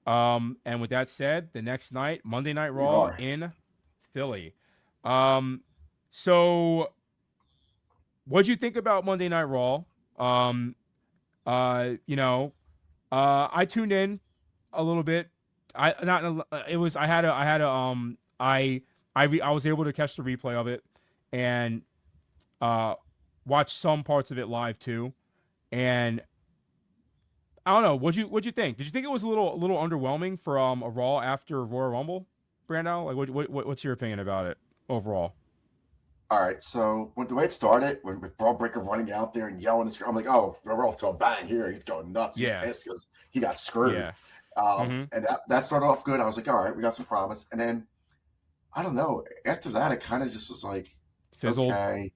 And with that said, the next night, Monday Night We Raw are. in Philly. Um, so what'd you think about Monday Night Raw? Um, you know, I tuned in a little bit. I not it was I had a I was able to catch the replay of it and uh watch some parts of it live too. And I don't know, what'd you think? Did you think it was a little underwhelming for a Raw after Royal Rumble, Brando? Like what's your opinion about it overall? All right, so when the way it started, when with Braun Breaker running out there and yelling, I'm like, oh, we're off to a bang here. He's going nuts. He's Yeah. pissed because he got screwed. Yeah. Mhm. And that started off good. I was like, all right, we got some promise. And then I don't know. After that, it kind of just was like, Fizzled. okay,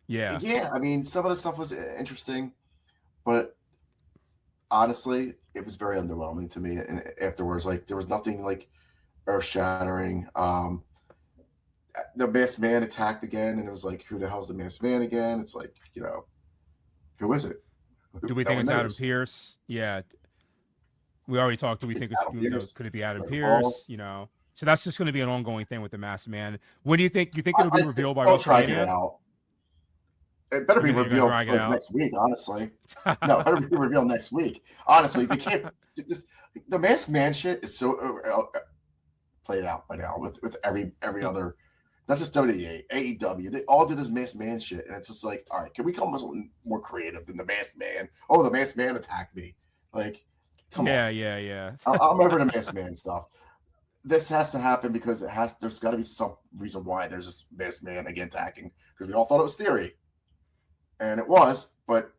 Yeah. yeah. I mean, some of the stuff was interesting, but honestly, it was very underwhelming to me. And afterwards, like there was nothing like earth shattering. The masked man attacked again, and it was like, who the hell's the masked man again? It's like, who is it? Do we No think one it's Adam knows. Pierce? Yeah. We already talked. Do we It's think it's Adam Pierce, could it be Adam Logan Paul. Pierce? So that's just going to be an ongoing thing with the Masked Man. When do you think it'll be I think revealed by they'll drag it WrestleMania? out. It better You be think they're going to revealed drag it like out? next week, honestly. No, it better be revealed next week. Honestly, they can't. This, the masked man shit is so played out by now with every other, not just WWE, AEW. They all do this masked man shit, and it's just like, all right, can we come up with something more creative than the masked man? Oh, the masked man attacked me. Like, come on. Yeah, yeah, yeah. I'm over the masked man stuff. This has to happen because it has. There's got to be some reason why there's this masked man again attacking, because we all thought it was Theory, and it was. But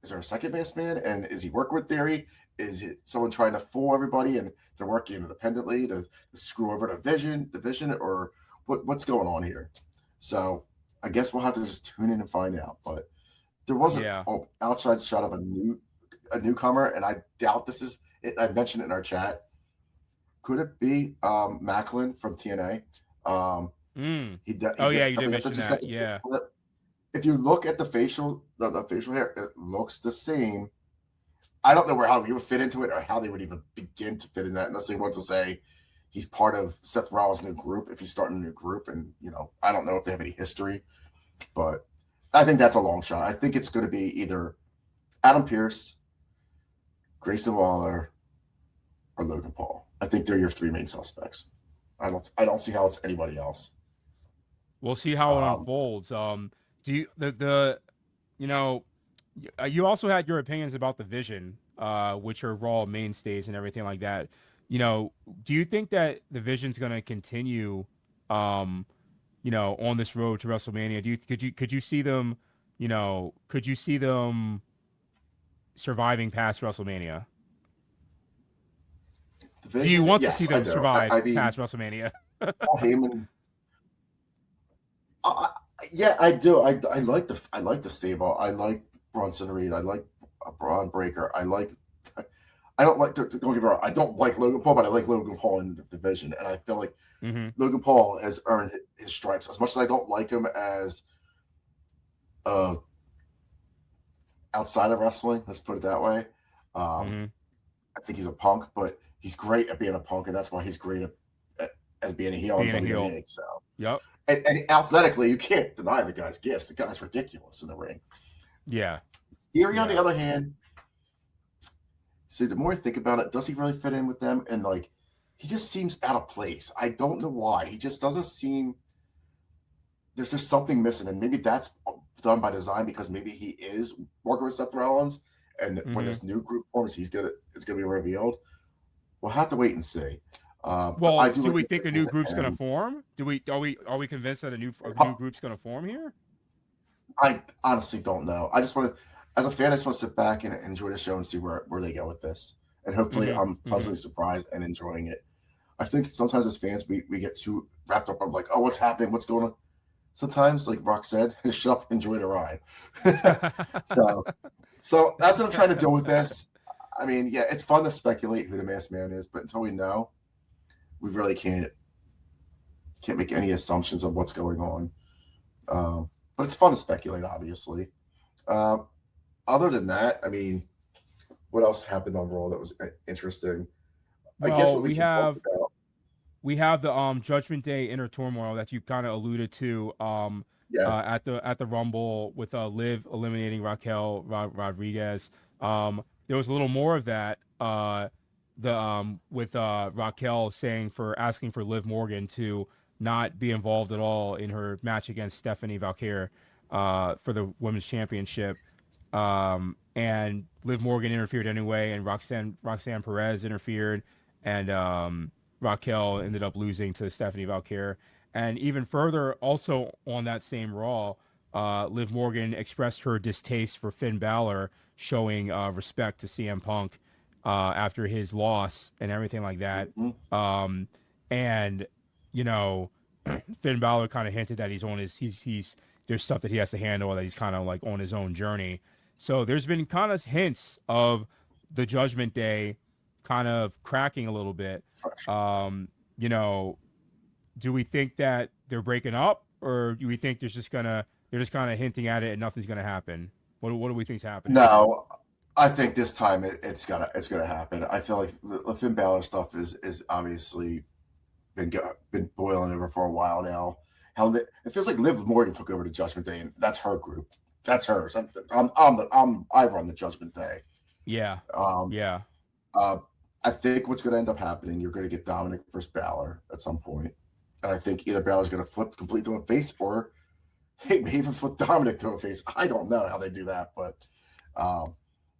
is there a second masked man? And is he working with Theory? Is it someone trying to fool everybody and they're working independently to screw over the vision, or what's going on here? So I guess we'll have to just tune in and find out. But there wasn't Yeah. an outside shot of a newcomer, and I doubt this is it. I mentioned it in our chat. Could it be Macklin from TNA? Mm. He Oh yeah, gets you did definitely got mention just got that. the Yeah. flip. If you look at the facial hair, it looks the same. I don't know how he would fit into it or how they would even begin to fit in that unless they want to say he's part of Seth Rollins' new group. If he's starting a new group, and I don't know if they have any history, but I think that's a long shot. I think it's going to be either Adam Pierce, Grayson Waller, or Logan Paul. I think they're your three main suspects. I don't see how it's anybody else. We'll see how it Um, unfolds. Do you the you know you also had your opinions about the Vision, which are Raw mainstays and everything like that. Do you think that the Vision's going to continue, um, on this road to WrestleMania? Could you see them, could you see them surviving past WrestleMania? Do you Division, want to see yes, I them do. survive I mean, past WrestleMania? Paul Heyman. I, yeah, I do. I like the stable. I like Bronson Reed. I like Braun Breaker. I don't like. Don't get me wrong. I don't like Logan Paul, but I like Logan Paul in the division, and I feel like Hmm. Logan Paul has earned his stripes. As much as I don't like him as uh, outside of wrestling, let's put it that way. Um, Hmm. I think he's a punk, but he's great at being a punk, and that's why he's great as being a heel in Being a heel. WWE. So, Yep. and athletically, you can't deny the guy's gifts. The guy's ridiculous in the ring. Yeah. Theory, on the Yeah. other hand, see, the more I think about it, does he really fit in with them? And like, he just seems out of place. I don't know why. He just doesn't seem. There's just something missing, and maybe that's done by design because maybe he is working with Seth Rollins, and when Hmm. this new group forms, it's gonna be revealed. We'll have to wait and see. But Well, I do do like we the think a new vision, group's going to and form? Do we are we convinced that a new group's going to form here? I honestly don't know. I just want to, as a fan, I just want to sit back and enjoy the show and see where they go with this. And hopefully, Hmm. I'm Hmm. pleasantly surprised and enjoying it. I think sometimes as fans, we get too wrapped up on like, oh, what's happening? What's going on? Sometimes, like Rock said, shut up, enjoy the ride. so, so that's what I'm trying to do with this. I mean, yeah, it's fun to speculate who the masked man is, but until we know, we really can't make any assumptions of what's going on. But it's fun to speculate, obviously. Uh, Other than that, I mean, what else happened on Raw that was interesting? I guess Well, what we can talk about. we have the Judgment Day inner turmoil that you kind of alluded to Yeah. at the Rumble with Liv eliminating Raquel Rodriguez. There was a little more of that the with Raquel saying for asking for Liv Morgan to not be involved at all in her match against Stephanie Valkyr for the women's championship. And Liv Morgan interfered anyway, and Roxanne Perez interfered, and Raquel ended up losing to Stephanie Valkyr. And even further, also on that same Raw, Liv Morgan expressed her distaste for Finn Balor, showing respect to CM Punk after his loss and everything like that. And you know, Finn Balor kind of hinted that he's there's stuff that he has to handle, that he's kind of like on his own journey. So there's been kind of hints of the Judgment Day kind of cracking a little bit. You know, do we think that they're breaking up, or do we think they're just kind of hinting at it and nothing's gonna happen? What do we think's happening? No, I think this time it's gonna happen. I feel like the Finn Balor stuff is obviously been boiling over for a while now. It feels like Liv Morgan took over the Judgment Day, and that's her group. That's hers. I run the Judgment Day. Yeah. Yeah. I think what's going to end up happening, you're going to get Dominic versus Balor at some point, and I think either Balor's going to flip completely to a face, or hey, maybe even flip Dominic to a face. I don't know how they do that, but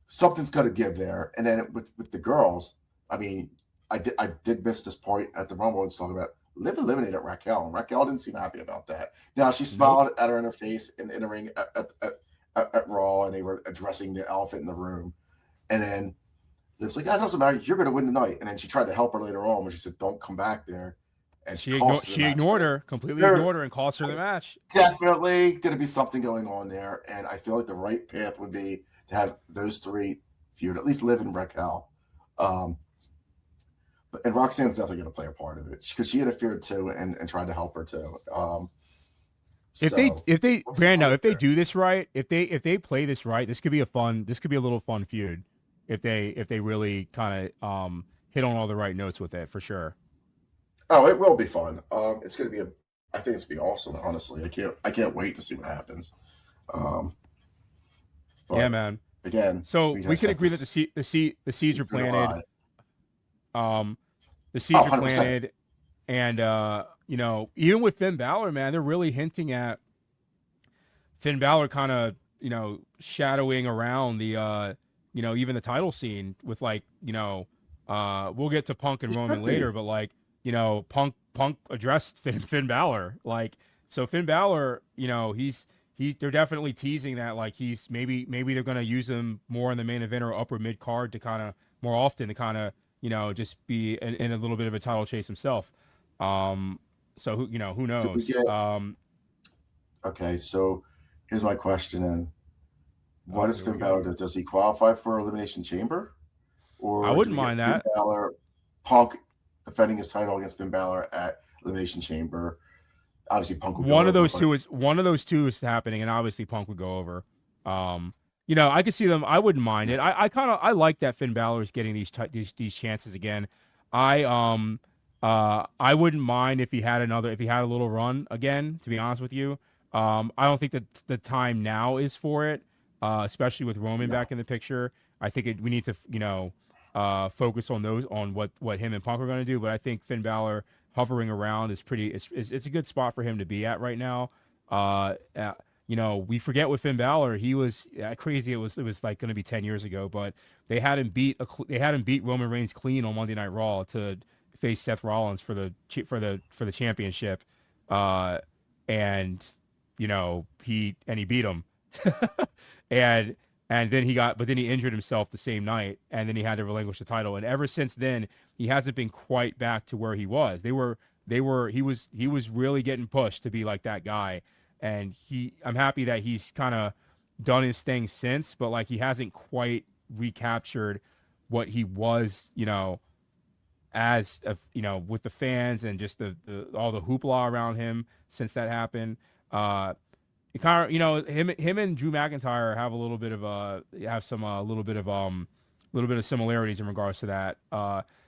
something's got to give there. And then with the girls, I mean, I did miss this point at the Rumble. It's talking about Liv eliminated Raquel, and Raquel didn't seem happy about that. Now she smiled at her in her face in the ring at Raw, and they were addressing the elephant in the room. And then it's like, that doesn't matter. You're going to win the night. And then she tried to help her later on when she said, "Don't come back there." And she ignored her, completely ignored her, and cost her the match. Definitely going to be something going on there. And I feel like the right path would be to have those three feud, at least Liv and Raquel. And Roxanne's definitely going to play a part of it because she interfered too and tried to help her too. If they Brando, if they do this right, if they play this right, this could be a little fun feud. If they really kind of hit on all the right notes with it, for sure. Oh, it will be fun. It's going to be I think it's going to be awesome. Honestly, I can't wait to see what happens. Yeah, man. Again, so we can agree that the seeds are planted. The seeds are planted, and you know, even with Finn Balor, man, they're really hinting at Finn Balor kind of, you know, shadowing around the you know, even the title scene with, like, you know, we'll get to Punk and Roman later, but like, you know, Punk addressed Finn Balor, like, so Finn Balor, you know, they're definitely teasing that, like, he's maybe they're gonna use him more in the main event or upper mid card to kind of more often to kind of, you know, just be in a little bit of a title chase himself. So who knows? Okay, so here's my question then. What does Finn Balor do? Does he qualify for Elimination Chamber? Or I wouldn't mind that. Finn Balor, Punk defending his title against Finn Balor at Elimination Chamber. Obviously, Punk would go one of those two is happening, and obviously Punk would go over. You know, I could see them. I wouldn't mind it. I like that Finn Balor is getting these chances again. I wouldn't mind if he had a little run again. To be honest with you, I don't think that the time now is for it. Especially with Roman back in the picture. I think we need to, you know, focus on what him and Punk are going to do. But I think Finn Balor hovering around is it's a good spot for him to be at right now. You know, we forget with Finn Balor, he was crazy. It was like going to be 10 years ago, but they had him beat Roman Reigns clean on Monday Night Raw to face Seth Rollins for the championship, and you know he beat him. and then he injured himself the same night, and then he had to relinquish the title. And ever since then, he hasn't been quite back to where he was. He was really getting pushed to be like that guy. And I'm happy that he's kind of done his thing since, but like he hasn't quite recaptured what he was, you know, as you know, with the fans and just the all the hoopla around him since that happened. It kind of, you know, him and Drew McIntyre have a little bit of little bit of similarities in regards to that.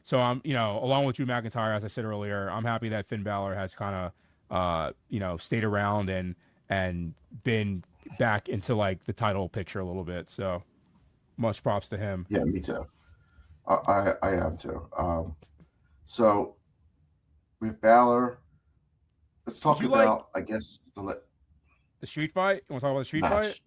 So I'm, along with Drew McIntyre, as I said earlier, I'm happy that Finn Balor has kind of, stayed around and been back into like the title picture a little bit. So much props to him. Yeah, me too. I am too. So with Balor, let's talk about, I guess, the street fight. You want to talk about the street fight,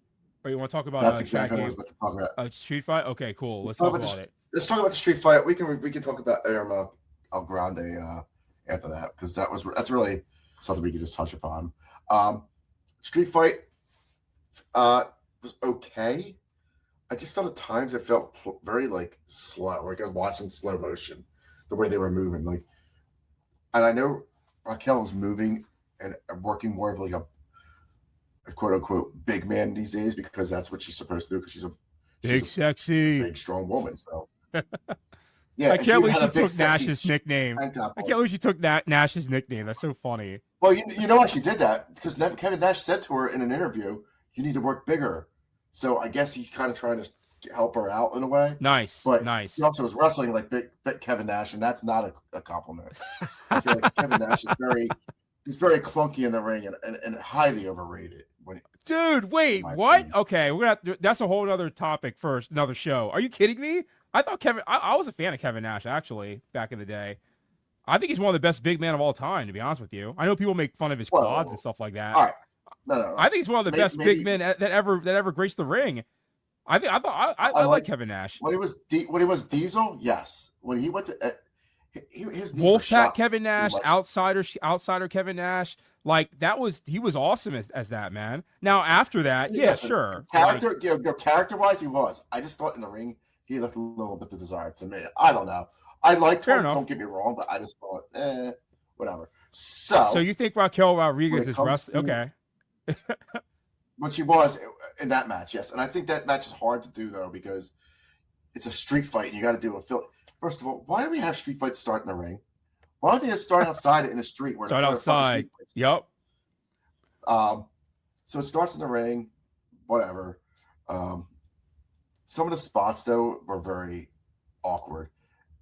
or you want to talk about? That's exactly what I was about to talk about. A street fight. Okay, cool. Let's talk about it. Let's talk about the street fight. We can talk about El Grande after that, because that's really something we can just touch upon. Street fight was okay. I just felt at times it felt very like slow, like I was watching slow motion, the way they were moving. Like, and I know Raquel was moving and working more of like a quote unquote big man these days, because that's what she's supposed to do, because she's a sexy, big, strong woman. So yeah, I can't believe she took Nash's nickname. I can't believe she took Nash's nickname. That's so funny. Well, you know why she did that? Because Kevin Nash said to her in an interview, "You need to work bigger." So I guess he's kind of trying to help her out in a way. Nice, but nice. He also was wrestling like big Kevin Nash, and that's not a compliment. I feel like Kevin Nash is he's very clunky in the ring and highly overrated. Dude, wait, what? Opinion. Okay, we're gonna. That's a whole other topic for another show. Are you kidding me? I thought I was a fan of Kevin Nash actually back in the day. I think he's one of the best big men of all time. To be honest with you, I know people make fun of his quads and stuff like that. All right. No. I think he's one of the best big men that ever graced the ring. I like Kevin Nash. When he was Diesel, yes. When he went to his Wolfpack Kevin Nash, outsider Kevin Nash, like he was awesome as that man. Now after that, yeah, sure. Character-wise, he was. I just thought in the ring he left a little bit to desire to me. I don't know. I liked him. Don't get me wrong, but I just thought, whatever. So you think Raquel Rodriguez is wrestling? Okay. But she was in that match, yes. And I think that match is hard to do, though, because it's a street fight and you got to do a fill. First of all, why do we have street fights start in the ring? Why don't they just start outside in the street? Start outside. Yep. So it starts in the ring, whatever. Some of the spots, though, were very awkward.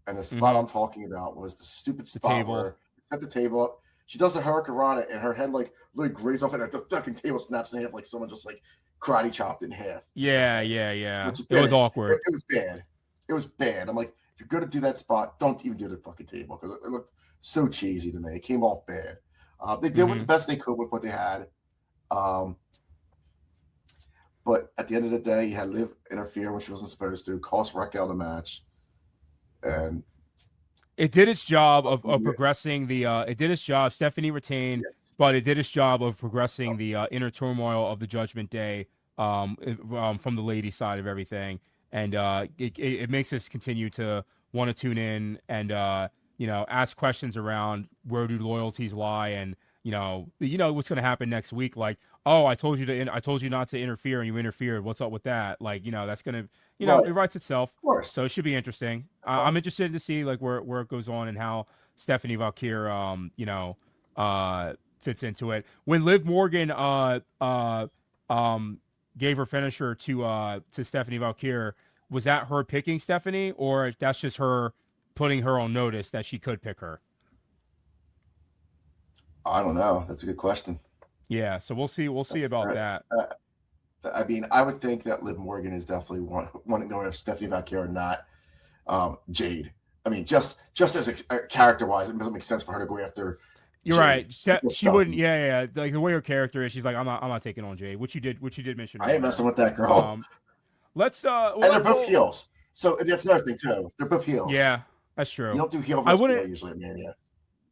And the spot I'm talking about was the stupid spot where set the table up. She does the hurricanrana and her head like literally grazes off, and the fucking table snaps in half like someone just like karate chopped in half. Yeah. It was awkward. It was bad. It was bad. I'm like, if you're gonna do that spot, don't even do the fucking table, because it looked so cheesy to me. It came off bad. They did with the best they could with what they had. But at the end of the day, you had Liv interfere when she wasn't supposed to, cost Raquel the match, and it did its job of progressing the. It did its job. Stephanie retained, but it did its job of progressing the inner turmoil of the Judgment Day from the ladies' side of everything, and it makes us continue to want to tune in and ask questions around where do loyalties lie, and what's going to happen next week. Like, oh, I told you not to interfere, and you interfered. What's up with that? Like, that's gonna. It writes itself. Of course. So it should be interesting. I'm interested to see like where it goes on and how Stephanie Valkyr, fits into it. When Liv Morgan, gave her finisher to Stephanie Valkyr, was that her picking Stephanie, or that's just her putting her on notice that she could pick her? I don't know. That's a good question. Yeah. So we'll see. We'll see about that. I mean, I would think that Liv Morgan is definitely wanting to know if Stephanie Valkyr or not Jade. I mean, just as a character-wise, it doesn't make sense for her to go after. You're Jade. Right. She wouldn't. Yeah. Like the way her character is, she's like, I'm not taking on Jade. Which you did mention. I ain't messing with that girl. Let's. And they're both heels, so that's another thing too. They're both heels. Yeah, that's true. You don't do heel versus heel usually at Mania.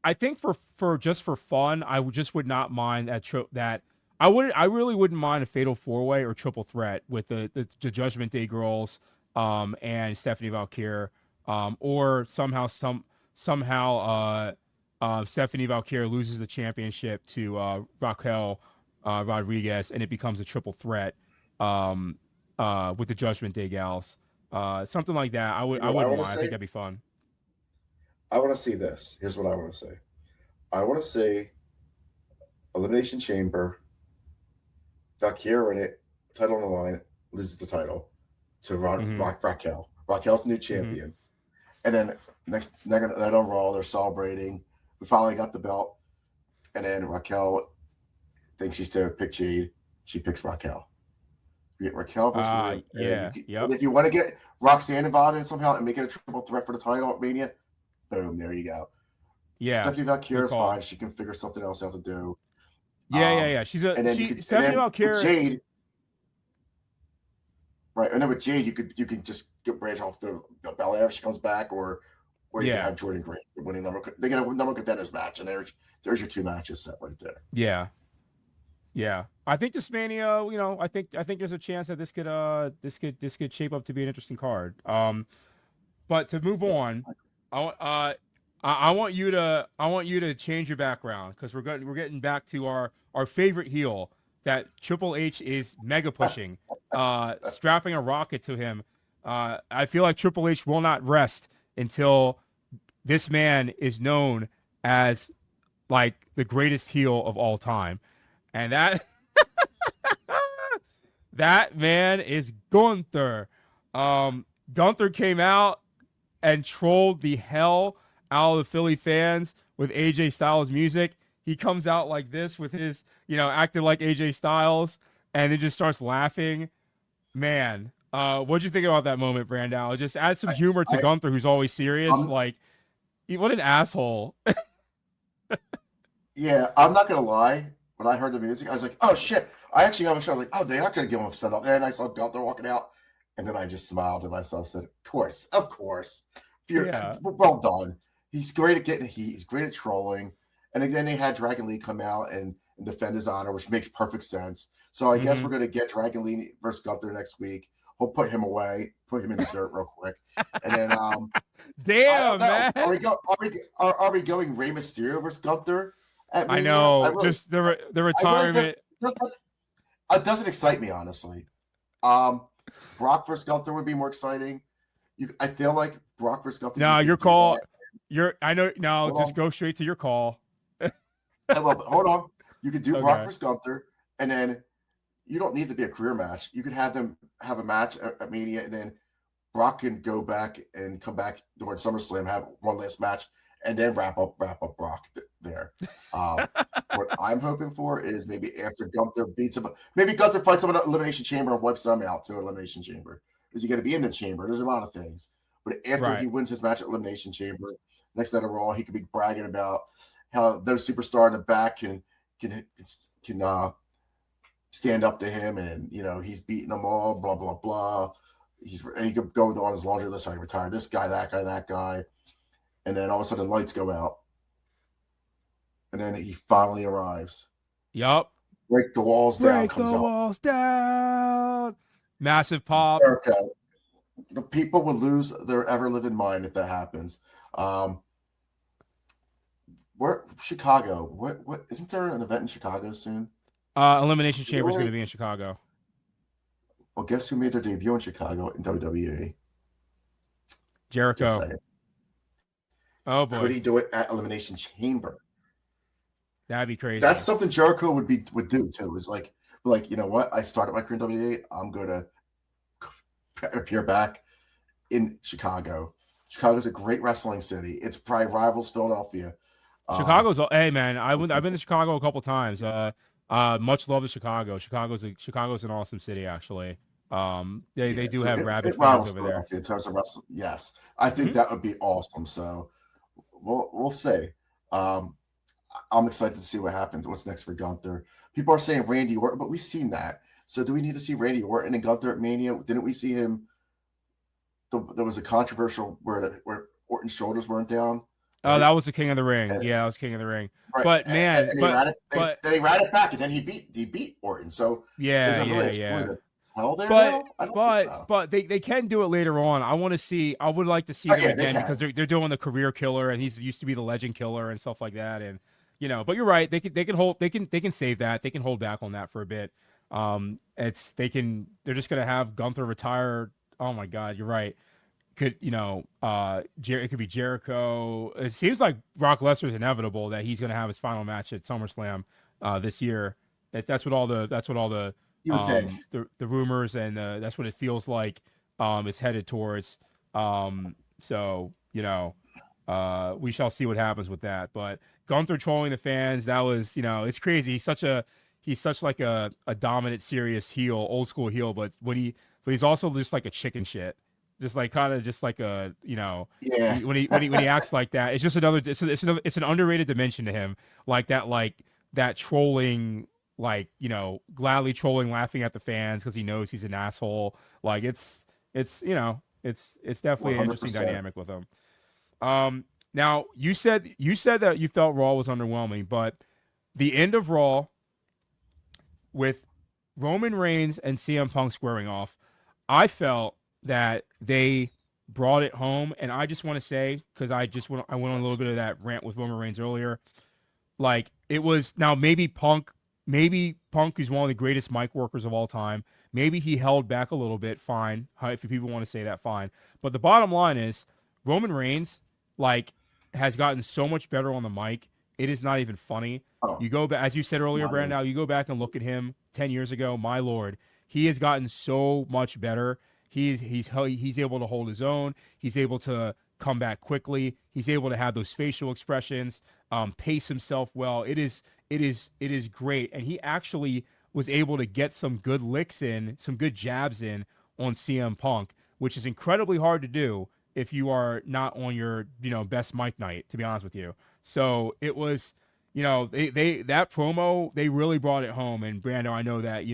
I think for just for fun, I would not mind that. I really wouldn't mind a fatal 4-way or triple threat with the Judgment Day girls, and Stephanie Valkyr, or somehow Stephanie Valkyr loses the championship to Raquel Rodriguez, and it becomes a triple threat with the Judgment Day gals, something like that. I wouldn't mind. I think that'd be fun. I want to see this. Here's what I want to say. I want to say Elimination Chamber, Valkyr in it, title on the line, loses the title to Raquel Raquel's the new Mm-hmm. champion. And then next night on Raw, they're celebrating. We finally got the belt. And then Raquel thinks she's to pick Jade. She picks Raquel. You get Raquel versus Liv. Yeah. And if you want to get Roxanne involved in somehow and make it a triple threat for the title at Mania, boom, there you go. Yeah. Stephanie Valkyrie is fine. She can figure something else out to do. Yeah. She's a Stephanie Valkyrie. Jade, right? And then with Jade, you can just get branch off the Belair if she comes back, or you can have Jordan Green winning they can have a number contenders match, and there's your two matches set right there. Yeah. I think this Mania, I think there's a chance that this could shape up to be an interesting card. But to move on, I want you to change your background, because we're getting back to our favorite heel that Triple H is mega pushing, strapping a rocket to him. I feel like Triple H will not rest until this man is known as like the greatest heel of all time. And that man is Gunther. Gunther came out and trolled the hell out of the Philly fans with AJ Styles music. He comes out like this with his, acting like AJ Styles, and then just starts laughing. Man, what'd you think about that moment, Brandao? Just add some humor to Gunther, who's always serious. What an asshole. Yeah, I'm not gonna lie. When I heard the music, I was like, "Oh shit!" I actually got a show. I was like, "Oh, they aren't gonna give him a setup." And I saw Gunther walking out, and then I just smiled to myself, said, "Of course, well done. He's great at getting heat. He's great at trolling." And then they had Dragon Lee come out and defend his honor, which makes perfect sense. So I guess we're gonna get Dragon Lee versus Gunther next week. We'll put him away, put him in the dirt real quick, and then damn, man, are we going Rey Mysterio versus Gunther? I know, just the retirement. It doesn't excite me, honestly. Brock versus Gunther would be more exciting. I feel like Brock versus Gunther. No, your call. I know. No, just go straight to your call. Well, but hold on. You could do Brock versus Gunther, and then you don't need to be a career match. You could have them have a match at Mania, and then Brock can go back and come back during SummerSlam, have one last match, and then wrap up Brock there. What I'm hoping for is maybe after Gunther beats him, maybe Gunther fights him in an Elimination Chamber and wipes them out to an Elimination Chamber. Is he going to be in the Chamber? There's a lot of things. But after he wins his match at Elimination Chamber, next night of Raw, he could be bragging about how their superstar in the back can stand up to him, and he's beating them all, blah blah blah. And he could go on his laundry list. I retired this guy, that guy. And then all of a sudden, lights go out. And then he finally arrives. Yup. Break the walls down. Break the walls down. Massive pop. Jericho. The people would lose their ever-living mind if that happens. Where Chicago? What isn't there an event in Chicago soon? Elimination Chamber is going to be in Chicago. Well, guess who made their debut in Chicago in WWE? Jericho. Oh boy! Could he do it at Elimination Chamber? That'd be crazy. That's something Jericho would do too. Is like, you know what? I started my career in WWE. I'm going to appear back in Chicago. Chicago's a great wrestling city. It's probably rivals Philadelphia. Chicago's hey man, I've been to Chicago a couple times. Much love to Chicago. Chicago's an awesome city, actually. They do have rabid fans over there. In terms of wrestling, yes, I think that would be awesome. So we'll see. I'm excited to see what happens. What's next for Gunther? People are saying Randy Orton, but we've seen that. So do we need to see Randy Orton and Gunther at Mania? Didn't we see him? There was a controversial where Orton's shoulders weren't down. Oh, that was the King of the Ring. That was King of the Ring. Right. But man, they ran it back, and then he beat Orton. So yeah. But they can do it later on. I would like to see them again, because they're doing the career killer, and he's used to be the legend killer and stuff like that. And but you're right. They can save that. They can hold back on that for a bit. They're just gonna have Gunther retire. Oh my God, you're right. It could be Jericho. It seems like Brock Lesnar is inevitable that he's gonna have his final match at SummerSlam this year. That's what all the rumors, and that's what it feels like is headed towards. So we shall see what happens with that. But Gunther trolling the fans, that was, it's crazy. He's such like a dominant, serious heel, old school heel. But he's also just like a chicken shit, just like kind of just like a, Yeah. when he acts like that, it's just it's an underrated dimension to him. Like that trolling, like, gladly trolling, laughing at the fans because he knows he's an asshole. Like it's definitely an interesting 100%. dynamic with him. Now you said that you felt Raw was underwhelming, but the end of Raw with Roman Reigns and CM Punk squaring off, I felt that they brought it home, and I just want to say, because I went on a little bit of that rant with Roman Reigns earlier. Like, it was, now maybe Punk is one of the greatest mic workers of all time. Maybe he held back a little bit. Fine, if people want to say that, fine. But the bottom line is Roman Reigns, like, has gotten so much better on the mic. It is not even funny. Oh, You go back, as you said earlier, not Brandon. even. Now you go back and look at him 10 years ago. My lord, he has gotten so much better. He's able to hold his own. He's able to come back quickly. He's able to have those facial expressions, pace himself well. It is great, and he actually was able to get some good licks in, some good jabs in on CM Punk, which is incredibly hard to do if you are not on your best mic night, to be honest with you. So it was, they that promo, they really brought it home. And Brando, I know that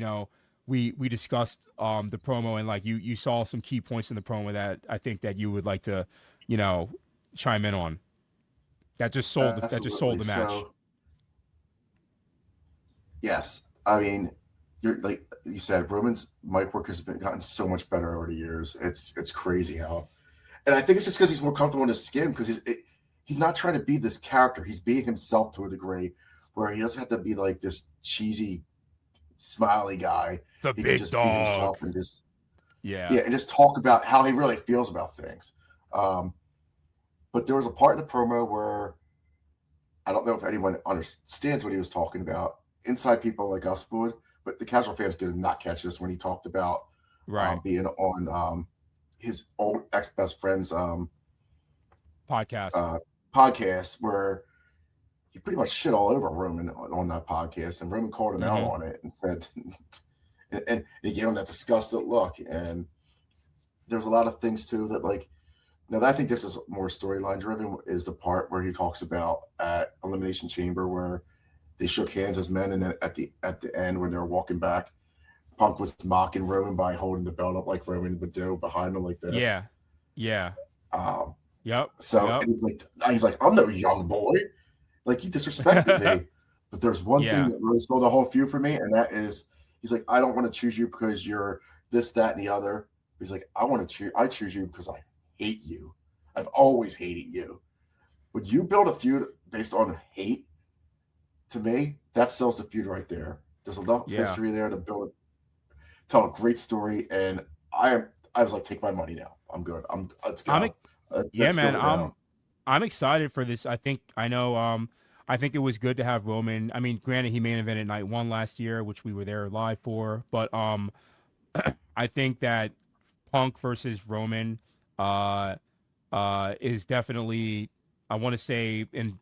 we discussed the promo, and like you saw some key points in the promo that I think that you would like to chime in on. That just sold the match. So, yes, I mean, you're like you said, Roman's mic work has gotten so much better over the years. It's crazy how, and I think it's just because he's more comfortable in his skin, because he's not trying to be this character. He's being himself to a degree where he doesn't have to be like this cheesy, smiley guy. The He can big just dog. be himself and just Yeah. and just talk about how he really feels about things. But there was a part in the promo where I don't know if anyone understands what he was talking about. Inside people like us would, but the casual fans could not catch this when he talked about Right. being on his old ex best friend's Podcast. podcast, where he pretty much shit all over Roman on that podcast, and Roman called him out on it and said, and he gave him that disgusted look. And there's a lot of things too that, like, now I think this is more storyline driven, is the part where he talks about at Elimination Chamber where they shook hands as men, and then at the end when they were walking back, Punk was mocking Roman by holding the belt up like Roman would do behind him like this. Yeah. Yeah. Yep. So Yep. and he's like, I'm no young boy. Like, he disrespected me. But there's one thing that really stole the whole feud for me, and that is, he's like, I don't want to choose you because you're this, that, and the other. He's like, I choose you because I hate you. I've always hated you. Would you build a feud based on hate? To me, that sells the feud right there. There's enough history there to tell a great story, and I was like, take my money now. I'm good. Let's go. Yeah, man. I'm excited for this. I think it was good to have Roman. I mean, granted, he main evented night 1 last year, which we were there live for, but I think that Punk versus Roman is definitely, I want to say, in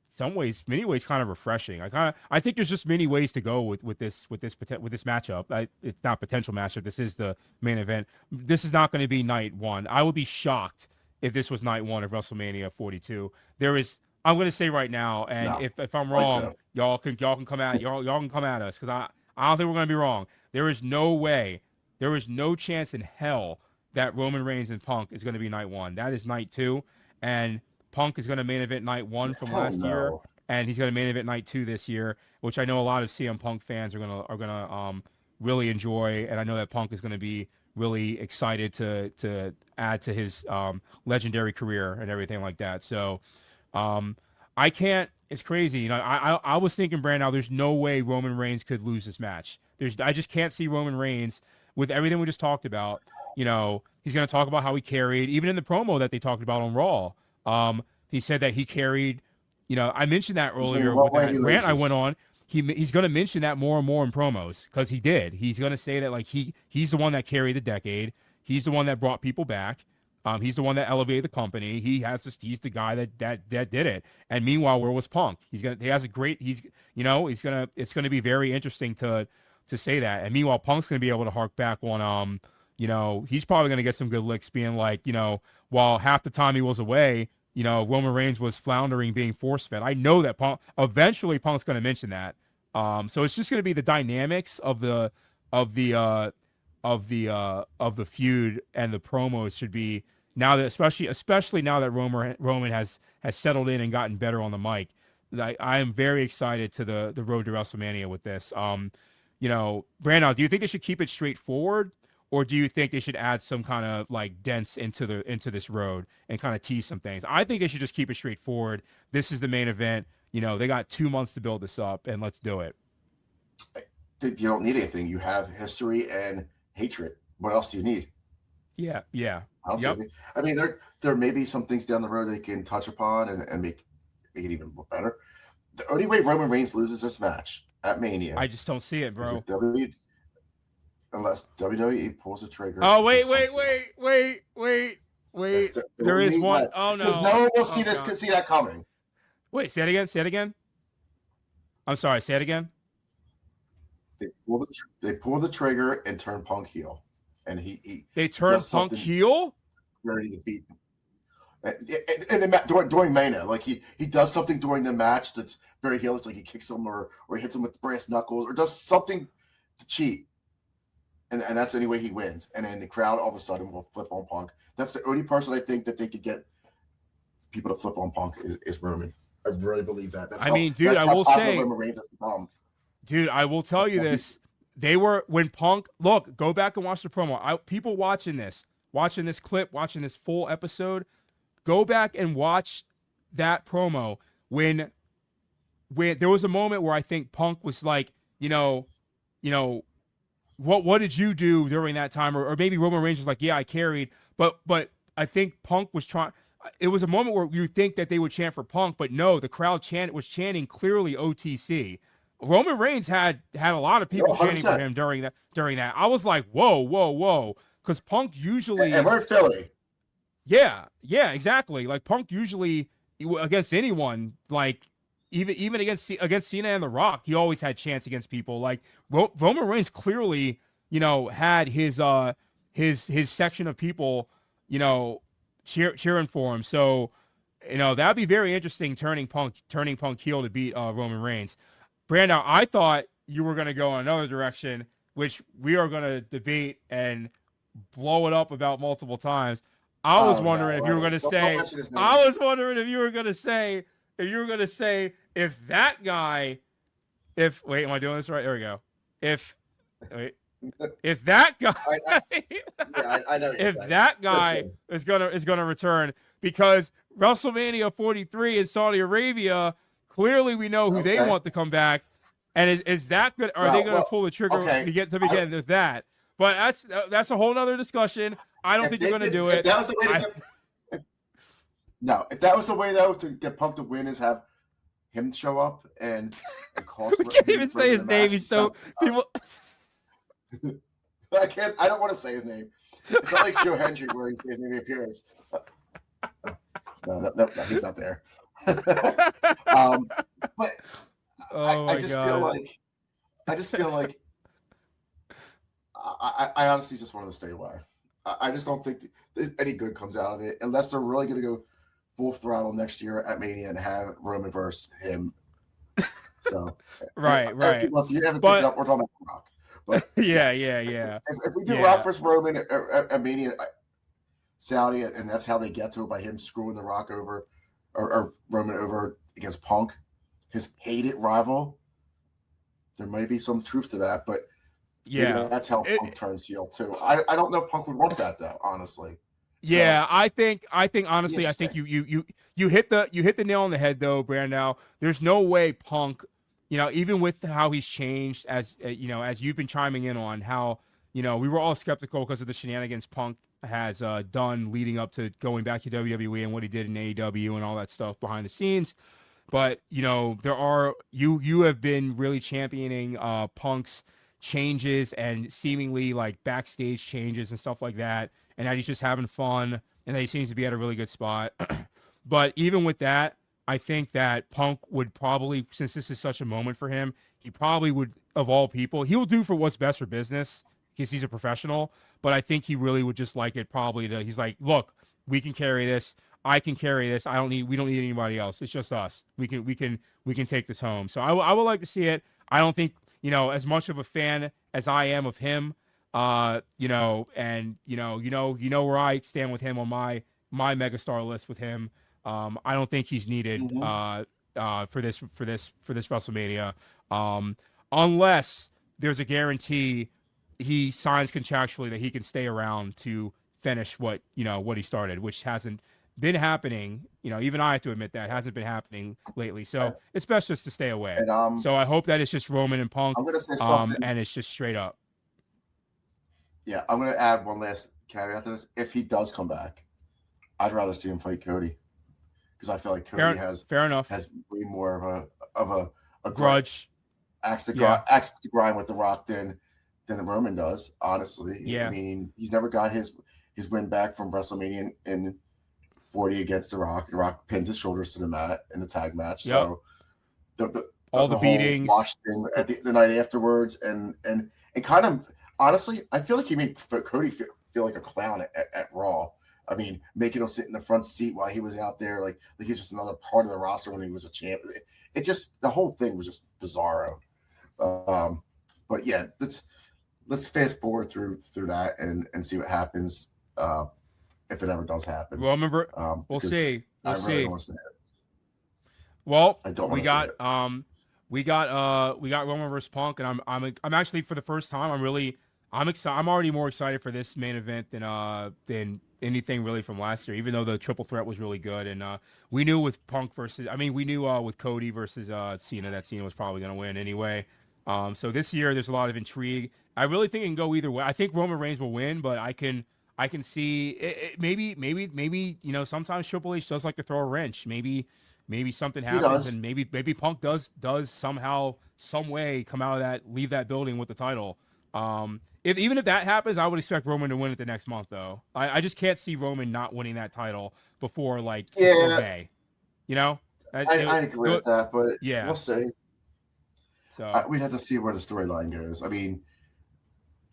many ways, kind of refreshing. I think there's just many ways to go with this matchup. It's not potential matchup. This is the main event. This is not going to be night 1. I would be shocked if this was night 1 of WrestleMania 42. I'm going to say right now, and if I'm wrong, y'all can come at us, because I don't think we're going to be wrong. There is no way, there is no chance in hell that Roman Reigns and Punk is going to be night 1. That is night 2, and Punk is going to main event night 1 from last year, and he's going to main event night 2 this year, which I know a lot of CM Punk fans are gonna really enjoy, and I know that Punk is going to be really excited to add to his legendary career and everything like that. So I can't. It's crazy. I was thinking, Brandon, there's no way Roman Reigns could lose this match. I just can't see Roman Reigns, with everything we just talked about. He's going to talk about how he carried, even in the promo that they talked about on Raw. He said that he carried. I mentioned that earlier with that rant I went on. He's going to mention that more and more in promos, because he did. He's going to say that, like, he's the one that carried the decade. He's the one that brought people back. He's the one that elevated the company. He has this. He's the guy that did it. And meanwhile, where was Punk? He has a great. It's gonna be very interesting to say that. And meanwhile, Punk's gonna be able to hark back on he's probably gonna get some good licks, being like, while half the time he was away, Roman Reigns was floundering, being force fed. I know that eventually Punk's gonna mention that. So it's just gonna be the dynamics of the feud, and the promos should be, now that especially now that Roman has settled in and gotten better on the mic. I am very excited to the road to WrestleMania with this. Brandon, do you think they should keep it straightforward, or do you think they should add some kind of like dents into this road and kind of tease some things? I think they should just keep it straightforward. This is the main event. They got 2 months to build this up, and let's do it. You don't need anything. You have history and hatred. What else do you need? Yeah. Yep. I mean, there may be some things down the road they can touch upon and make it even more better. The only way Roman Reigns loses this match at Mania, I just don't see it, bro. Unless WWE pulls the trigger. Oh, wait. There is one. Way. Oh, no. Because no one will see that coming. Wait, say it again. I'm sorry, say it again. They pull the trigger and turn Punk heel. And they turn Punk heel? Ready to beat him. And during Mania, like he does something during the match that's very heelish, like he kicks him or he hits him with brass knuckles or does something to cheat, and that's the only way he wins. And then the crowd all of a sudden will flip on Punk. That's the only person I think that they could get people to flip on Punk is Roman. I really believe that. Dude, I will say, dude, I will tell you this. They were, when Punk, look, go back and watch the promo. People watching this clip, watching this full episode, go back and watch that promo when there was a moment where I think Punk was like, what did you do during that time? Or maybe Roman Reigns was like, yeah, I carried. But I think Punk was trying. It was a moment where you think that they would chant for Punk, but no, the crowd was chanting clearly OTC. Roman Reigns had a lot of people chanting for him during that. I was like, whoa, because Punk usually, and we're Philly. Yeah, exactly. Like Punk usually against anyone, like even against Cena and The Rock, he always had chants against people. Like Roman Reigns clearly, had his section of people, cheering for him. So, that'd be very interesting, turning Punk heel to beat Roman Reigns. Brandon, I thought you were going to go in another direction, which we are going to debate and blow it up about multiple times. I was wondering if you were going to say, if that guy, wait, am I doing this right? There we go. If that guy, I know if that guy is gonna return, because WrestleMania 43 in Saudi Arabia, clearly we know who they want to come back, and is that good? Are they going to pull the trigger to begin with that? But that's a whole nother discussion. I don't think they're going to do it. That was the way if that was the way though to get Punk to win, is have him show up and cost. We can't even say his name. He's so people. I can't. I don't want to say his name. It's not like Joe Hendry where he says his name appears. No, he's not there. But I just feel like I honestly just want to stay away. I just don't think any good comes out of it unless they're really going to go full throttle next year at Mania and have Roman versus him. So right. If you haven't picked up, we're talking about Rock. But yeah. If we do Rock versus Roman at Mania, Saudi, and that's how they get to it, by him screwing the Rock over or Roman over against Punk, his hated rival. There might be some truth to that, but that's how Punk turns heel too. I don't know if Punk would want that though, honestly. Yeah, so, I think honestly, I think you hit the nail on the head though, Brandon. There's no way Punk, even with how he's changed, as as you've been chiming in on how, we were all skeptical because of the shenanigans Punk has done leading up to going back to WWE and what he did in AEW and all that stuff behind the scenes. But there are you have been really championing Punk's changes and seemingly like backstage changes and stuff like that, and that he's just having fun. and that he seems to be at a really good spot. But even with that, I think that Punk would probably, since this is such a moment for him, he probably would, of all people, he will do for what's best for business because he's a professional. But I think he really would just like it probably to, he's like, look, we can carry this. I can carry this. We don't need anybody else. It's just us. We can take this home. So I would like to see it. I don't think, as much of a fan as I am of him, and where I stand with him on my megastar list with him. I don't think he's needed for this WrestleMania, unless there's a guarantee he signs contractually that he can stay around to finish what he started, which hasn't been happening. Even I have to admit that hasn't been happening lately. So it's best just to stay away. And so I hope that it's just Roman and Punk. I'm gonna say something, and it's just straight up. Yeah, I'm gonna add one last caveat to this. If he does come back, I'd rather see him fight Cody, because I feel like Cody has way more of a grudge, axe to grind with The Rock than Roman does. Honestly, yeah. I mean, he's never got his win back from WrestleMania in 40 against The Rock. The Rock pinned his shoulders to the mat in the tag match. Yep. So all the beatings, Washington at the night afterwards, and kind of honestly, I feel like he made Cody feel like a clown at Raw. I mean, making him sit in the front seat while he was out there, like he's just another part of the roster when he was a champ. It just, the whole thing was just bizarro. But yeah, let's fast forward through that and see what happens if it ever does happen. Well, remember, we'll see. We'll see. Don't want to say it. Well, we got Roman versus Punk, and I'm actually, for the first time, I'm excited. I'm already more excited for this main event than anything really from last year, even though the triple threat was really good. And we knew with Punk with Cody versus Cena that Cena was probably going to win anyway. So this year there's a lot of intrigue. I really think it can go either way. I think Roman Reigns will win, but I can see it, maybe sometimes Triple H does like to throw a wrench. Maybe something happens, and maybe Punk does somehow, some way come out of that, leave that building with the title. Even if that happens, I would expect Roman to win it the next month, though. I just can't see Roman not winning that title before May. I agree with that, but yeah, we'll see. So we'd have to see where the storyline goes. I mean,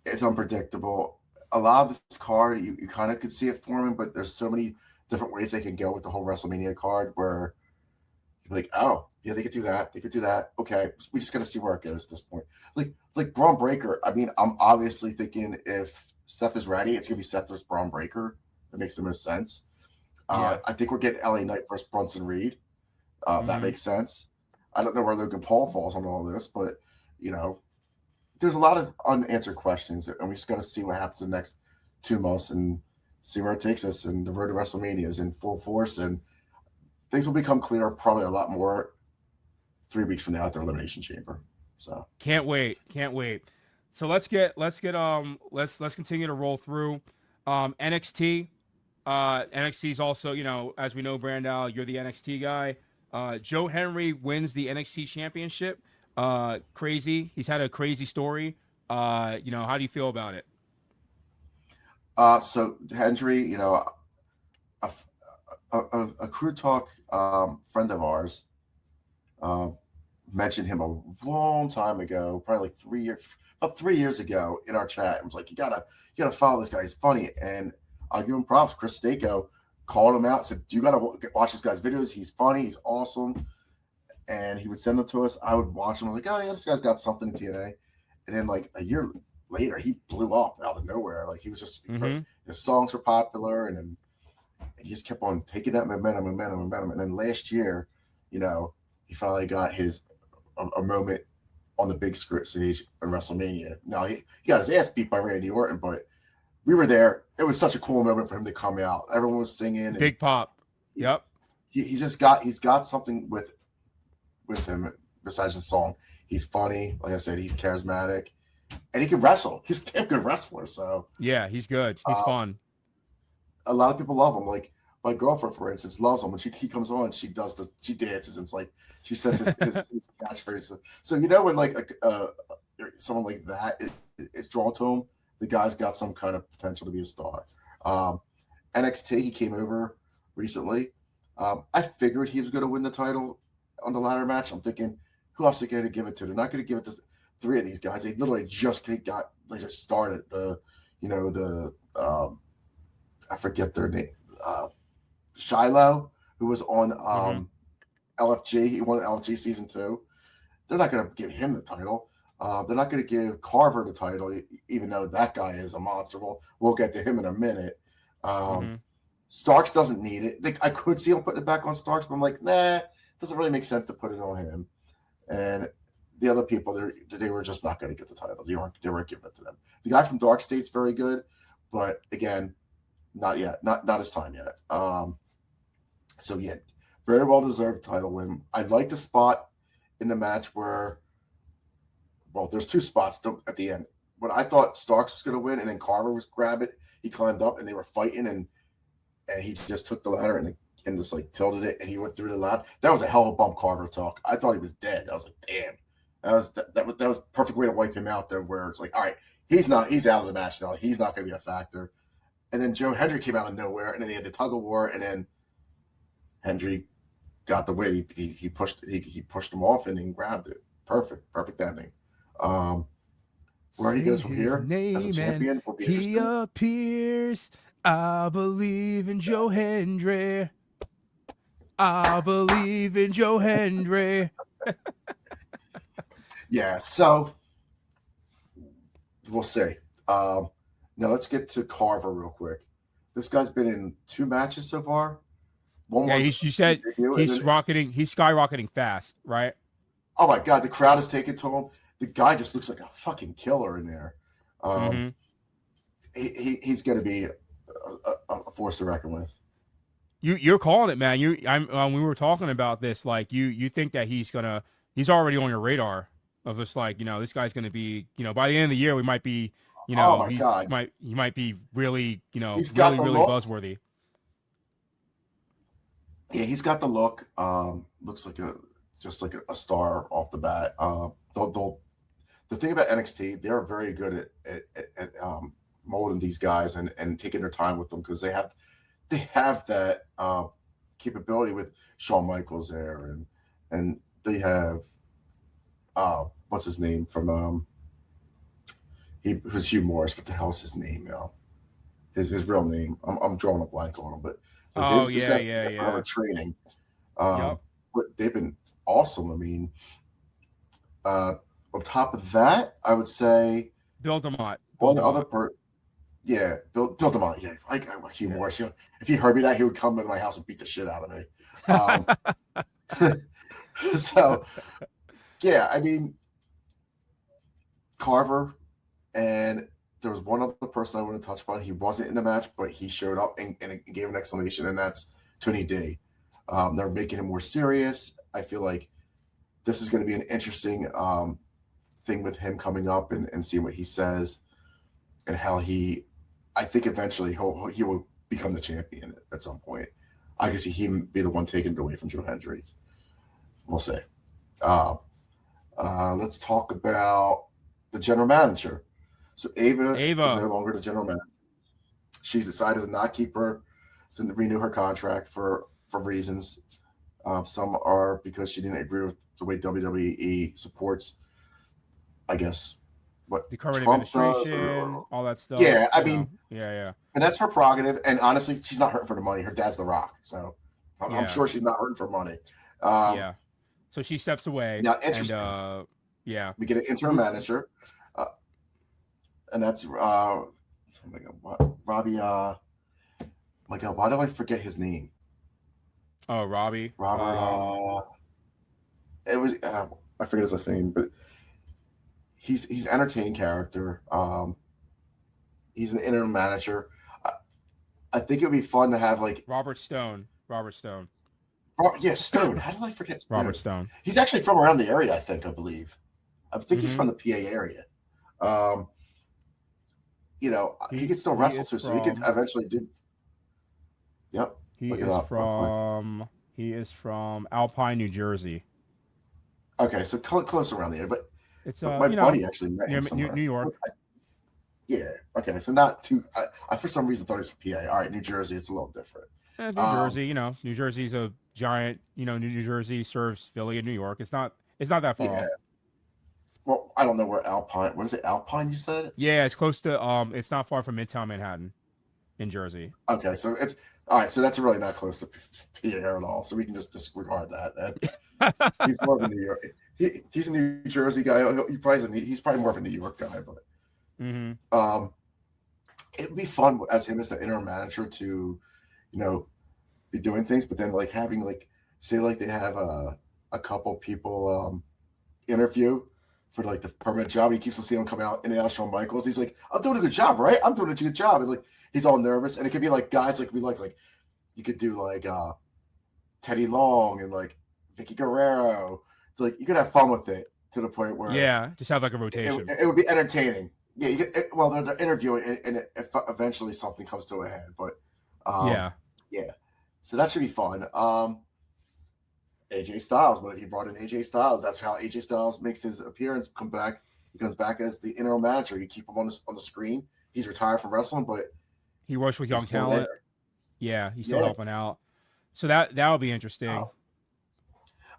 it's unpredictable. A lot of this card, you kind of could see it forming, but there's so many different ways they can go with the whole WrestleMania card where you're like, oh, yeah, they could do that. They could do that. Okay, we just got to see where it goes at this point. Like Braun Breaker. I mean, I'm obviously thinking if Seth is ready, it's going to be Seth versus Braun Breaker. That makes the most sense. I think we're getting LA Knight versus Bronson Reed. That makes sense. I don't know where Logan Paul falls on all this, but, there's a lot of unanswered questions, and we just got to see what happens in the next 2 months and see where it takes us. And the road to WrestleMania is in full force, and things will become clear probably a lot more 3 weeks from now at the Elimination Chamber. So can't wait. So let's continue to roll through NXT. NXT is also, as we know, Brandal, you're the NXT guy. Joe Henry wins the NXT championship. Crazy. He's had a crazy story. How do you feel about it? So Henry, a Crew Talk friend of ours mentioned him a long time ago, probably like about 3 years ago in our chat, and was like, you gotta follow this guy. He's funny. And I'll give him props. Chris Stako called him out, said, you gotta watch this guy's videos. He's funny. He's awesome. And he would send them to us. I would watch them. I'm like, oh yeah, this guy's got something in TNA. And then like a year later, he blew up out of nowhere. Like he was just his songs were popular, and he just kept on taking that momentum. And then last year, he finally got a moment on the big stage in WrestleMania. Now he got his ass beat by Randy Orton, but we were there. It was such a cool moment for him to come out. Everyone was singing. Big pop. Yep. He's got something with him besides the song. He's funny. Like I said, he's charismatic, and he can wrestle. He's a damn good wrestler. So yeah, he's good. He's fun. A lot of people love him. Like my girlfriend, for instance, loves him. When he comes on, she dances. It's like she says his catchphrase. So when like someone like that is drawn to him, the guy's got some kind of potential to be a star. NXT. He came over recently. I figured he was going to win the title on the ladder match. I'm thinking, who else are they going to give it to? They're not going to give it to three of these guys. They literally just started I forget their name. Shiloh, who was on LFG. He won LFG season 2. They're not going to give him the title. They're not going to give Carver the title, even though that guy is a monster. We'll get to him in a minute. Starks doesn't need it. I could see him putting it back on Starks, but I'm like, nah, it doesn't really make sense to put it on him. And the other people, they were just not going to get the title. They weren't giving it to them. The guy from Dark State's very good, but again, not yet. Not his time yet. So yeah, very well deserved title win. I like the spot in the match where, well, there's 2 spots at the end. When I thought Starks was going to win, and then Carver was grab it, he climbed up and they were fighting, and he just took the ladder and just like tilted it, and he went through the ladder. That was a hell of a bump Carver took. I thought he was dead. I was like, damn. That was a perfect way to wipe him out there, where it's like, all right, he's out of the match now. He's not going to be a factor. And then Joe Hendry came out of nowhere, and then he had the tug of war, and then Hendry got the win. He pushed him off and then grabbed it. Perfect ending. Where he goes from here as a champion will be interesting. He appears. I believe in Joe Hendry. I believe in Joe Hendry. Yeah, so we'll see. Now let's get to Carver real quick. This guy's been in 2 matches so far. You said he's skyrocketing fast, right? Oh my God, the crowd is taking to him. The guy just looks like a fucking killer in there. He's going to be a force to reckon with. You're calling it, man. We were talking about this. Like you think that he's already on your radar of just like, this guy's gonna be, by the end of the year we might be, oh my God, he might be really, he's really buzzworthy. Yeah, he's got the look. Looks like just like a star off the bat. The thing about NXT, they're very good at molding these guys and taking their time with them, because they have that capability with Shawn Michaels there, and they have what's his name from he was Hugh Morris. What the hell's his name now? His real name. I'm drawing a blank on him, but training. But they've been awesome. I mean, on top of that, I would say Bill DeMott. Bill DeMott. Yeah, I Hugh Morris. If he heard me that, he would come into my house and beat the shit out of me. So, yeah, I mean, Carver, and there was one other person I want to touch upon. He wasn't in the match, but he showed up and gave an explanation, and that's Tony D. They're making him more serious. I feel like this is going to be an interesting thing with him coming up and seeing what he says, and how I think eventually he will become the champion at some point. I can see him be the one taking it away from Joe Hendry. We'll see. Let's talk about the general manager. So Ava is no longer the general manager. She's decided to not keep her, to renew her contract for reasons. Some are because she didn't agree with the way WWE supports, I guess, what the current Trump administration, all that stuff. Yeah, I mean, yeah. And that's her prerogative. And honestly, she's not hurting for the money. Her dad's The Rock, so I'm sure she's not hurting for money. So she steps away. Now, interesting. And, we get an interim manager, and that's oh my God, Robbie. My God, why do I forget his name? Oh, Robbie. Robert. It was I forget his last name, but he's an entertaining character. He's an interim manager. I think it would be fun to have like Robert Stone. Stone. How did I forget Stone? Robert Stone. He's actually from around the area, I believe. I think he's from the PA area. He could still wrestle too, so he could eventually do. Yep. He is from Alpine, New Jersey. Okay, so close around there, but it's my buddy actually met him somewhere. New York. Yeah. Okay. So not too. I for some reason thought it was from PA. All right, New Jersey. It's a little different. New Jersey, New Jersey's a giant. New Jersey serves Philly and New York. It's not that far Yeah. off. Well, I don't know where Alpine. What is it? Alpine? You said? Yeah, it's close to. It's not far from Midtown Manhattan, in Jersey. Okay. So it's all right. So that's really not close to PA at all. So we can just disregard that. He's more of a New York. He's a New Jersey guy. He's probably more of a New York guy, but Mm-hmm. it'd be fun as him as the interim manager to, be doing things, but then like having like say like they have a couple people interview for like the permanent job. He keeps on seeing him coming out in and out. Shawn Michaels. He's like, I'm doing a good job, right? I'm doing a good job, and like he's all nervous, and it could be like guys like we like you could do like Teddy Long and like Vicky Guerrero. It's like you could have fun with it to the point where Just have like a rotation. it would be entertaining. Yeah, you could, well, they're interviewing, and eventually something comes to a head. But yeah, so that should be fun. AJ Styles, what if he brought in AJ Styles? That's how AJ Styles makes his appearance. Come back, he comes back as the interim manager. You keep him on the screen. He's retired from wrestling, but he works with young talent. There. Yeah, he's still helping out. So that'll be interesting.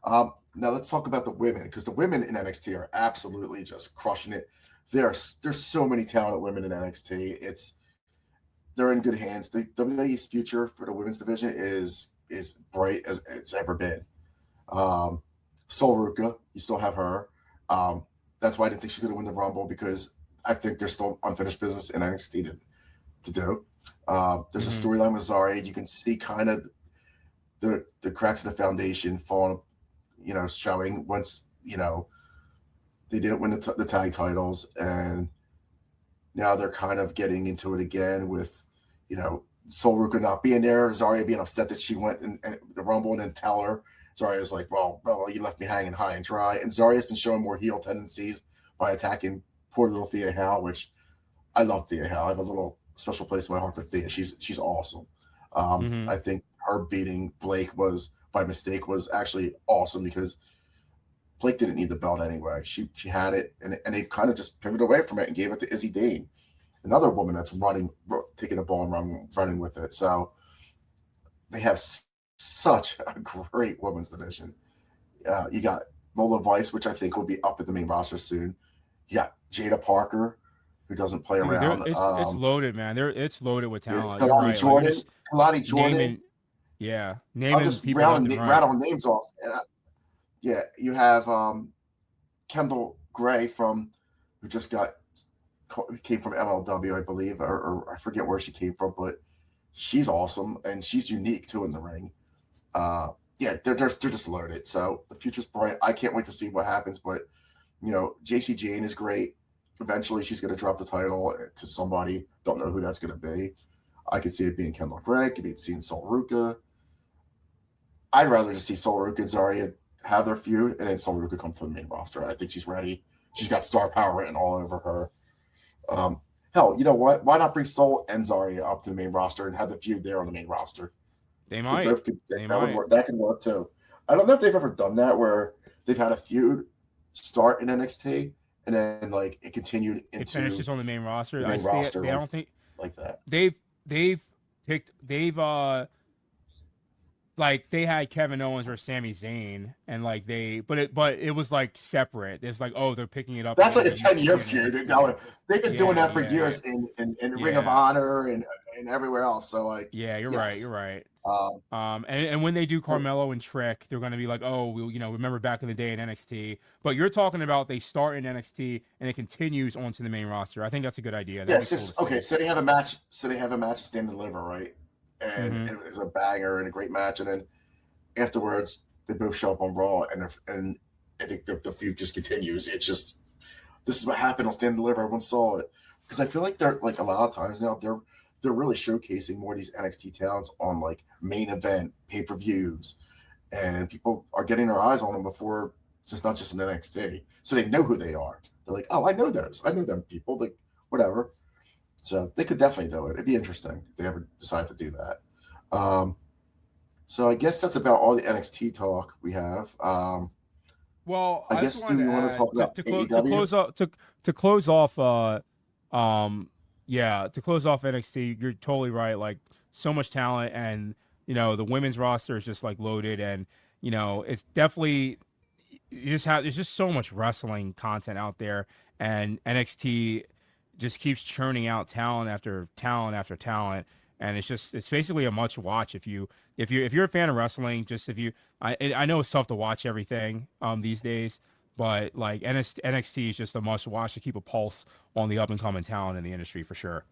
Now let's talk about the women, because the women in NXT are absolutely just crushing it. There's so many talented women in NXT. They're in good hands. The WWE's future for the women's division is bright as it's ever been. Sol Ruka, you still have her. That's why I didn't think she's going to win the Rumble, because I think there's still unfinished business in NXT to do. There's a storyline with Zarya. You can see kind of the cracks of the foundation falling, showing once, they didn't win the tag titles, and now they're kind of getting into it again with, Sol Ruka not being there, Zarya being upset that she went in the Rumble and didn't tell her. Zarya's like, well, you left me hanging high and dry. And Zarya's been showing more heel tendencies by attacking poor little Thea Hale, which I love Thea Hale. I have a little special place in my heart for Thea. She's awesome. I think her beating Blake was by mistake was actually awesome, because Blake didn't need the belt anyway. She had it, and they kind of just pivoted away from it and gave it to Izzy Dane, another woman that's taking the ball and running with it. So they have such a great women's division. You got Lola Vice, which I think will be up at the main roster soon. You got Jada Parker, who doesn't play around. It's loaded, man. It's loaded with talent. Kalani Jordan. Kalani Jordan. Naming I'm just people rattling names off. And you have Kendall Gray who just came from MLW, I believe, or I forget where she came from, but she's awesome, and she's unique too in the ring. They're just loaded. So the future's bright. I can't wait to see what happens. But JC Jane is great. Eventually, she's going to drop the title to somebody. Don't know who that's going to be. I could see it being Kendall Gray. Could be seeing Sol Ruka. I'd rather just see Sol Ruka and Zarya have their feud, and then Sol Ruka come to the main roster. I think she's ready. She's got star power written all over her. Hell, you know what? Why not bring Sol and Zarya up to the main roster and have the feud there on the main roster? They might. That could work too. I don't know if they've ever done that where they've had a feud start in NXT and then like it continued into it finishes on the main roster. I don't think like that. They've like they had Kevin Owens or Sami Zayn, and like but it was like separate. It's like, oh, they're picking it up. That's like a 10-year feud. They've been doing that for years in Ring of Honor and everywhere else. So like, you're right. And when they do Carmelo and Trick, they're going to be like, oh, remember back in the day in NXT. But you're talking about they start in NXT and it continues onto the main roster. I think that's a good idea. Okay. So they have a match. Stand and Deliver, right? And it was a banger and a great match. And then afterwards, they both show up on Raw, and I think the feud just continues. It's just, this is what happened on Stand and Deliver. Everyone saw it, because I feel like they're like a lot of times now they're really showcasing more of these NXT talents on like main event pay-per-views, and people are getting their eyes on them before it's not just an NXT. So they know who they are. They're like, oh, I know those. I know them people. Like, whatever. So they could definitely do it. It'd be interesting if they ever decide to do that. So I guess that's about all the NXT talk we have. Well, I guess do we want to talk about AEW? To close off Yeah, to close off NXT, you're totally right. Like so much talent, and the women's roster is just like loaded, and it's definitely you just have there's just so much wrestling content out there, and NXT just keeps churning out talent after talent after talent, and it's basically a much watch if you're a fan of wrestling. Just if you I know it's tough to watch everything these days, but like NXT is just a must watch to keep a pulse on the up and coming talent in the industry for sure.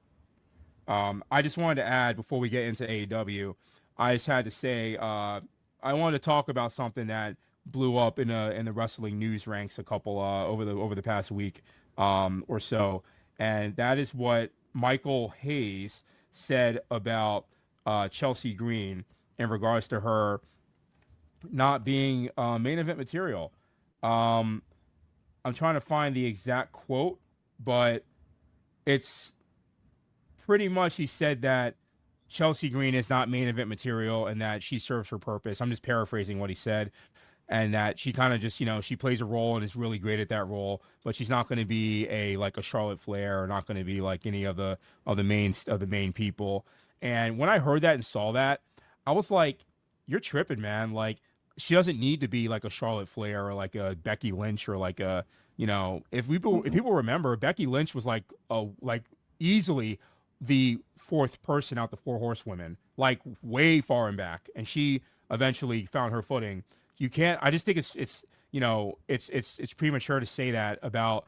I just wanted to add before we get into AEW, I just had to say I wanted to talk about something that blew up in the wrestling news ranks a couple over the past week or so, and that is what Michael Hayes said about Chelsea Green in regards to her not being main event material. Um, I'm trying to find the exact quote, but it's pretty much he said that Chelsea Green is not main event material and that she serves her purpose. I'm just paraphrasing what he said, and that she kind of just she plays a role and is really great at that role, but she's not going to be like a Charlotte Flair or not going to be like any of the main people. And when I heard that and saw that, I was like, "You're tripping, man! Like she doesn't need to be like a Charlotte Flair or like a Becky Lynch or like a if people remember, Becky Lynch was like easily the fourth person out the four horsewomen, like way far and back, and she eventually found her footing. You can't. I just think it's premature to say that about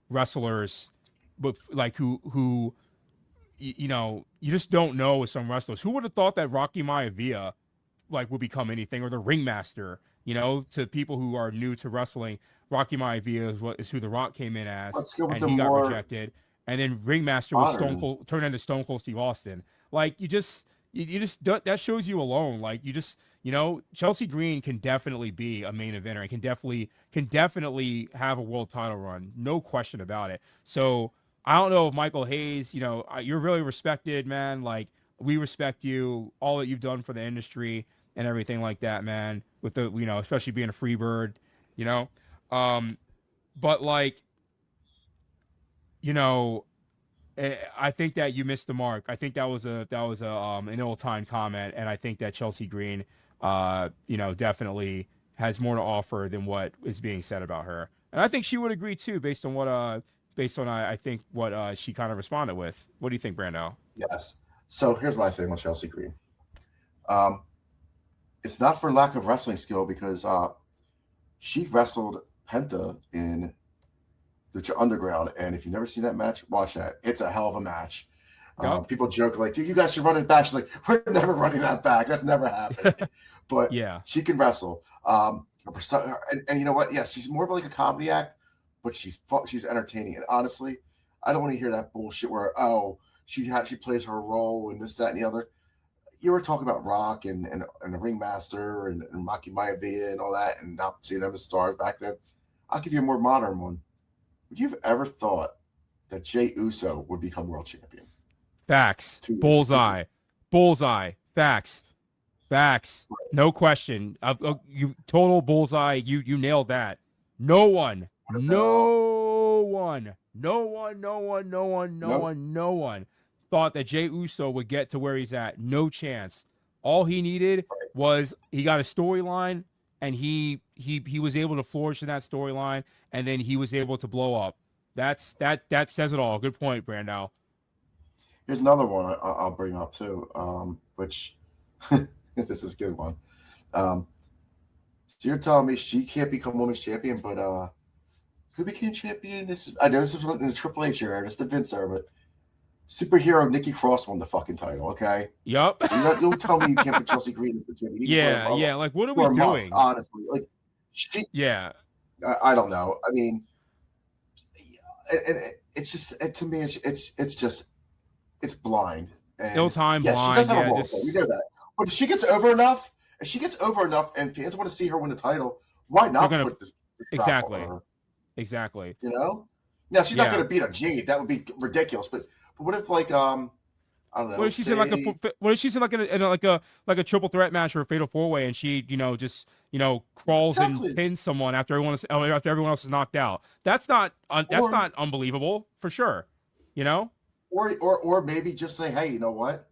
wrestlers, but like who you just don't know with some wrestlers. Who would have thought that Rocky Maivia like would become anything, or the ringmaster? To people who are new to wrestling, Rocky Maivia is who The Rock came in as, Let's go with and the he got more rejected. And then ringmaster was modern. Stone Cold, turned into Stone Cold Steve Austin. Like you just that shows you alone. Like Chelsea Green can definitely be a main eventer and can definitely have a world title run, no question about it. So I don't know if Michael Hayes, you're really respected, man. Like we respect you, all that you've done for the industry and everything like that, man. With the especially being a free bird, you know. But like I think that you missed the mark. I think that was an ill-timed comment, and I think that Chelsea Green, definitely has more to offer than what is being said about her. And I think she would agree too, based on I think what she kind of responded with. What do you think, Brando? Yes. So here's my thing with Chelsea Green. It's not for lack of wrestling skill because she wrestled Penta in Lucha Underground, and if you've never seen that match, watch that. It's a hell of a match. Yep. People joke like, "You guys should run it back." She's like, "We're never running that back. That's never happened." But Yeah. she can wrestle. And you know what? Yes, she's more of like a comedy act, but she's entertaining. And honestly, I don't want to hear that bullshit where she plays her role and this, that, and the other. You were talking about Rock and the Ringmaster and Maki Maivia and all that, and not seeing them as stars back then. I'll give you a more modern one. Would you have ever thought that Jey Uso would become world champion? Facts. Bullseye. Bullseye. Facts. No question. You total bullseye. You nailed that. No one thought that Jey Uso would get to where he's at. No chance. All he needed was he got a storyline, and he was able to flourish in that storyline, and then he was able to blow up. That says it all. Good point, Brando. Here's another one I'll bring up too, which this is a good one. So you're telling me she can't become women's champion, but who became champion? I know this is in the Triple H era, it's the Vince era, but superhero Nikki Cross won the fucking title. Okay. Yup. So don't tell me you can't put Chelsea Green into the champion. Yeah. Like, what are we doing? Honestly, like, yeah. I don't know. I mean, and it's just to me, it's blind. And Ill-timed, blind. She does have a role. We know that. But if she gets over enough, and fans want to see her win the title, why not put the strap on her? Exactly. Now she's not going to beat up Jade. That would be ridiculous. But what if I don't know. What if she's in like a triple threat match or a fatal four-way, and she just crawls and pins someone after everyone else is knocked out? That's not unbelievable for sure. You know? Or maybe just say, hey, you know what?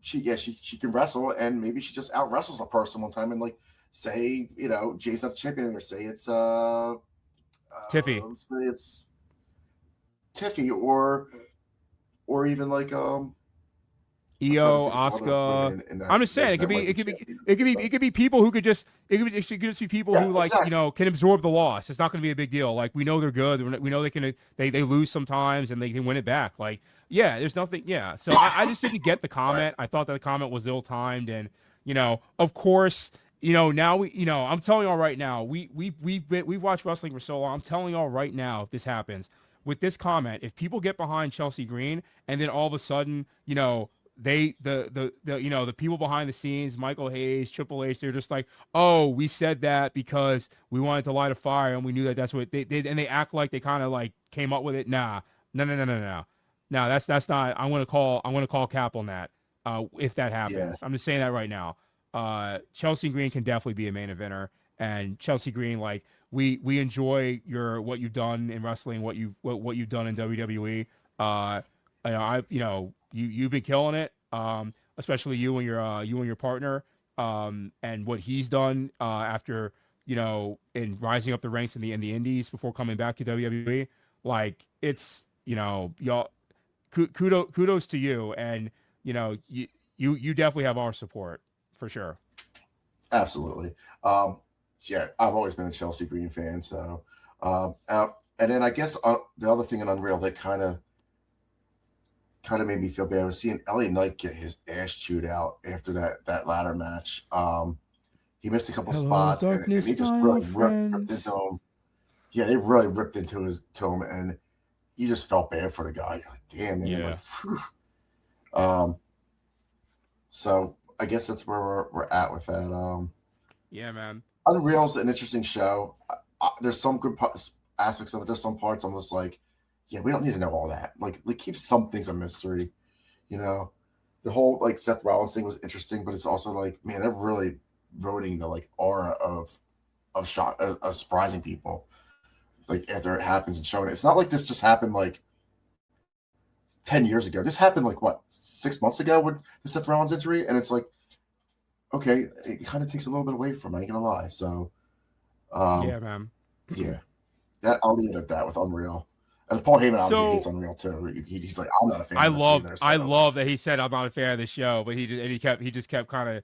She can wrestle, and maybe she just out wrestles a person one time, and like say, you know, Jay's not the champion, or say it's Tiffy. let's say it's Tiffy, or even like I'm trying to Io, think of some other Asuka. women in that I'm just saying division it could that be might it be could be champions. it could be But it could be people who could just it could just be people yeah, who like exactly. can absorb the loss. It's not going to be a big deal. Like we know they're good. We know they can they lose sometimes and they can win it back. Like yeah, there's nothing. Yeah, so I just didn't get the Right. comment. I thought that the comment was ill timed and of course. Now I'm telling y'all right now, we've watched wrestling for so long. I'm telling y'all right now, if this happens with this comment, if people get behind Chelsea Green and then all of a sudden, they the people behind the scenes, Michael Hayes, Triple H, they're just like, oh, we said that because we wanted to light a fire and we knew that that's what they did, and they act like they kind of like came up with it. Nah, no, no, no, no, no, no. That's not. I'm gonna call cap on that. If that Yeah. happens, I'm just saying that right now. Chelsea Green can definitely be a main eventer, and Chelsea Green, like we enjoy what you've done in wrestling, what you've done in WWE. You've been killing it, especially you and your partner, and what he's done after in rising up the ranks in the Indies before coming back to WWE. Like it's y'all kudos to you, and you definitely have our support for sure. Absolutely. Yeah, I've always been a Chelsea Green fan. So, and then I guess the other thing in Unreal that kind of made me feel bad was seeing LA Knight get his ass chewed out after that ladder match. He missed a couple Hello, spots, and darkness, he just my really old ripped friend. into him. Yeah, they really ripped to him, and you just felt bad for the guy. You're like, damn, man. Like, Yeah, whew. Um, so I guess that's where we're at with that. yeah, man. Unreal's an interesting show. There's some good aspects of it. There's some parts I'm just like, yeah, we don't need to know all that. Like keep some things a mystery. You know, the whole like Seth Rollins thing was interesting, but it's also like, man, they're really ruining the like aura of shot of surprising people. Like after it happens and showing it, it's not like this just happened like 10 years ago. This happened like what 6 months ago with the Seth Rollins injury, and it's like, okay, it kind of takes a little bit away from it. I ain't gonna lie. So, um, Yeah, man. yeah, that I'll leave it at that with Unreal. And Paul Heyman obviously hates So Unreal too. He's like, I'm not a fan of this either. I So love that he said I'm not a fan of the show, but he just kept kind of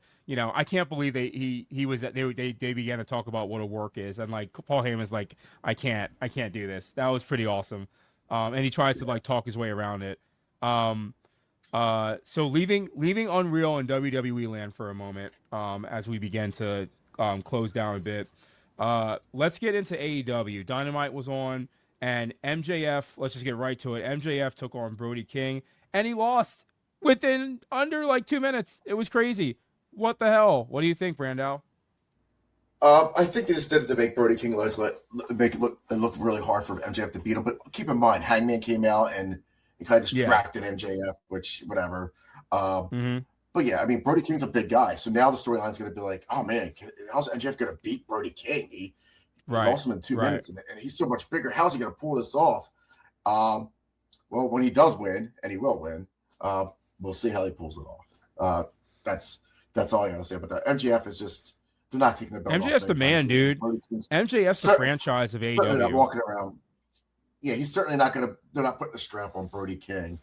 I can't believe he was they began to talk about what a work is, and like Paul Heyman's like I can't do this. That was pretty awesome, and he tries to like talk his way around it. Um, so leaving Unreal and WWE land for a moment, as we begin to close down a bit. Let's get into AEW. Dynamite was on, and MJF. Let's just get right to it. MJF took on Brody King, and he lost within under like 2 minutes. It was crazy. What the hell? What do you think, Brando? I think they just did it to make Brody King make it look really hard for MJF to beat him. But keep in mind, Hangman came out and he kind of Yeah. distracted MJF, which whatever. Um, Mm-hmm. but yeah, I mean, Brody King's a big guy, so now the storyline's going to be like, oh man, how's MJF going to beat Brody King? He Right. lost him in two Right. minutes, and he's so much bigger. How's he going to pull this off? Um, well, when he does win, and he will win, we'll see how he pulls it off. That's that's all I got to say. But the MJF is just they're not taking the belt off MJF's him the anytime man, soon. dude. Brody King's MJF's the franchise of certainly not AEW. walking around. Yeah, he's certainly not going to. They're not putting a strap on Brody King.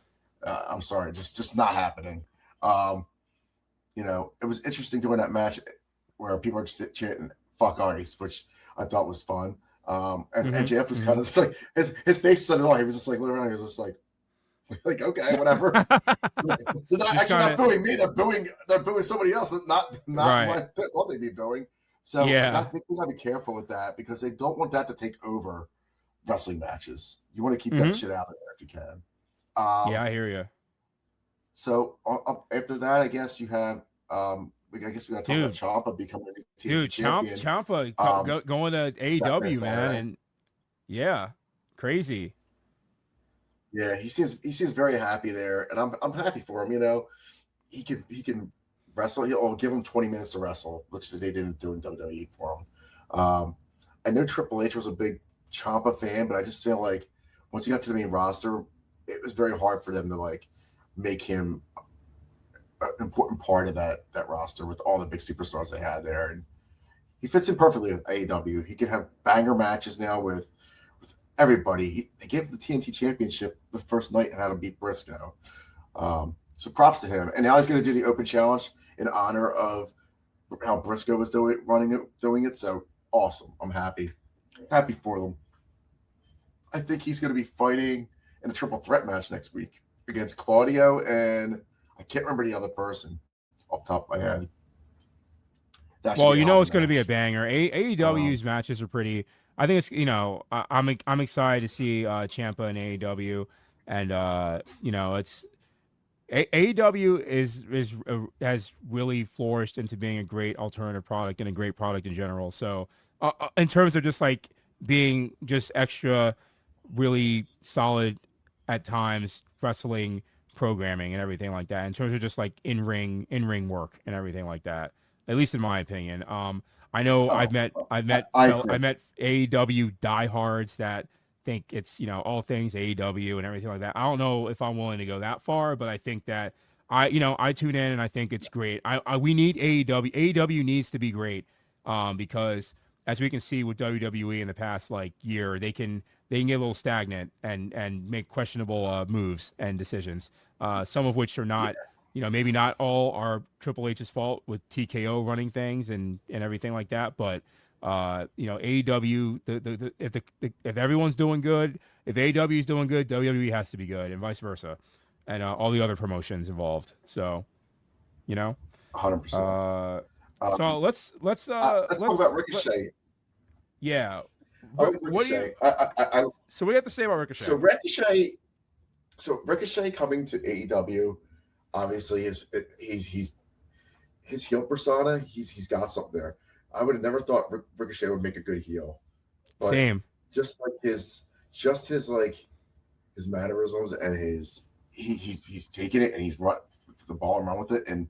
I'm sorry, just not happening. It was interesting doing that match where people are just chanting "fuck Ice," which I thought was fun. And Mm-hmm. MJF was kind of just like his face said it all. He was just like looking around. He was just like okay, whatever. They're not actually not booing me. They're booing somebody else. Not Right. what I thought they'd be booing. So Yeah. I think we got to be careful with that because they don't want that to take over wrestling matches. You want to keep that shit out of there if you can. Yeah, I hear you. So after that, I guess you have. I guess we got to talk about Ciampa becoming a TNT champion. Ciampa going to AEW, man, Saturday. and yeah, crazy. Yeah, he seems very happy there, and I'm happy for him. He can wrestle. I'll give him 20 minutes to wrestle, which they didn't do in WWE for him. I know Triple H was a big Ciampa fan, but I just feel like once he got to the main roster, it was very hard for them to like make him an important part of that roster with all the big superstars they had there, and he fits in perfectly with AEW. He can have banger matches now with everybody. They gave the TNT Championship the first night and had him beat Briscoe. So props to him. And now he's going to do the Open Challenge in honor of how Briscoe was doing it. So awesome. I'm happy for them. I think he's going to be fighting in a triple threat match next week against Claudio, and I can't remember the other person off the top of my head. Well, you know it's going to be a banger. AEW's matches are pretty. I think it's I'm excited to see Ciampa in AEW, and it's AEW has really flourished into being a great alternative product and a great product in general. So in terms of just like being just extra, really solid at times wrestling programming and everything like that. In terms of just like in ring work and everything like that. At least in my opinion. I know I've met AEW diehards that think it's all things AEW and everything like that. I don't know if I'm willing to go that far, but I think that I tune in and I think it's great. We need AEW. AEW needs to be great because as we can see with WWE in the past like year, they can get a little stagnant and make questionable moves and decisions. Some of which are not. Maybe not all are Triple H's fault with TKO running things and everything like that, but AEW, if everyone's doing good, if AEW is doing good, WWE has to be good, and vice versa, and all the other promotions involved. So, 100%. So let's talk about Ricochet. Yeah. Ricochet. So what do you have to say about Ricochet? So Ricochet coming to AEW. Obviously, his heel persona, he's got something there. I would have never thought Ricochet would make a good heel. But Same. Just like his mannerisms and he's taking it and he's run the ball and run with it. And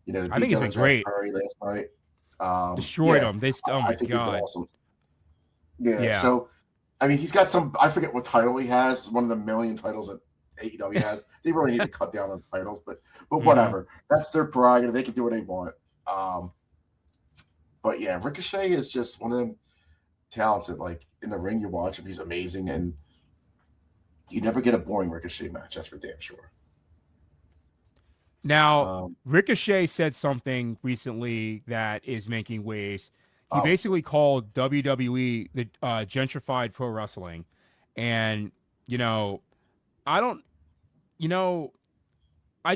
I think he's been great. Curry last night destroyed him. I think God, he's awesome. Yeah. So I mean, he's got some. I forget what title he has. One of the million titles that AEW has. They really need to cut down on titles, but whatever. That's their prerogative. They can do what they want. But yeah, Ricochet is just one of them talents that, like, in the ring, you watch him, he's amazing, and you never get a boring Ricochet match. That's for damn sure. Now, Ricochet said something recently that is making waves. He basically called WWE the gentrified pro wrestling, and I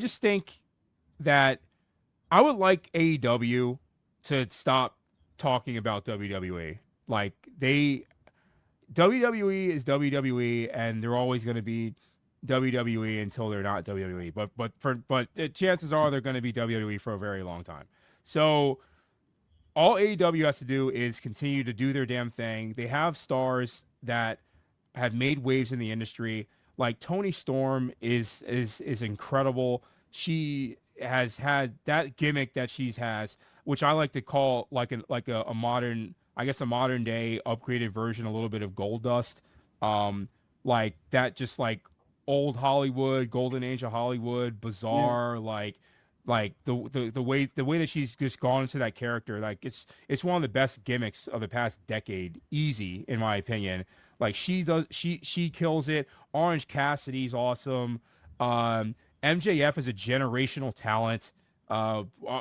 just think that I would like AEW to stop talking about WWE. Like WWE is WWE, and they're always going to be WWE until they're not WWE. But chances are they're going to be WWE for a very long time. So all AEW has to do is continue to do their damn thing. They have stars that have made waves in the industry. Like Toni Storm is incredible. She has had that gimmick that she has, which I like to call like a modern, I guess a modern day upgraded version, a little bit of Goldust, like that, just like old Hollywood, golden age of Hollywood, bizarre, like the way that she's just gone into that character, like it's one of the best gimmicks of the past decade, easy in my opinion. Like she kills it. Orange Cassidy's awesome. MJF is a generational talent.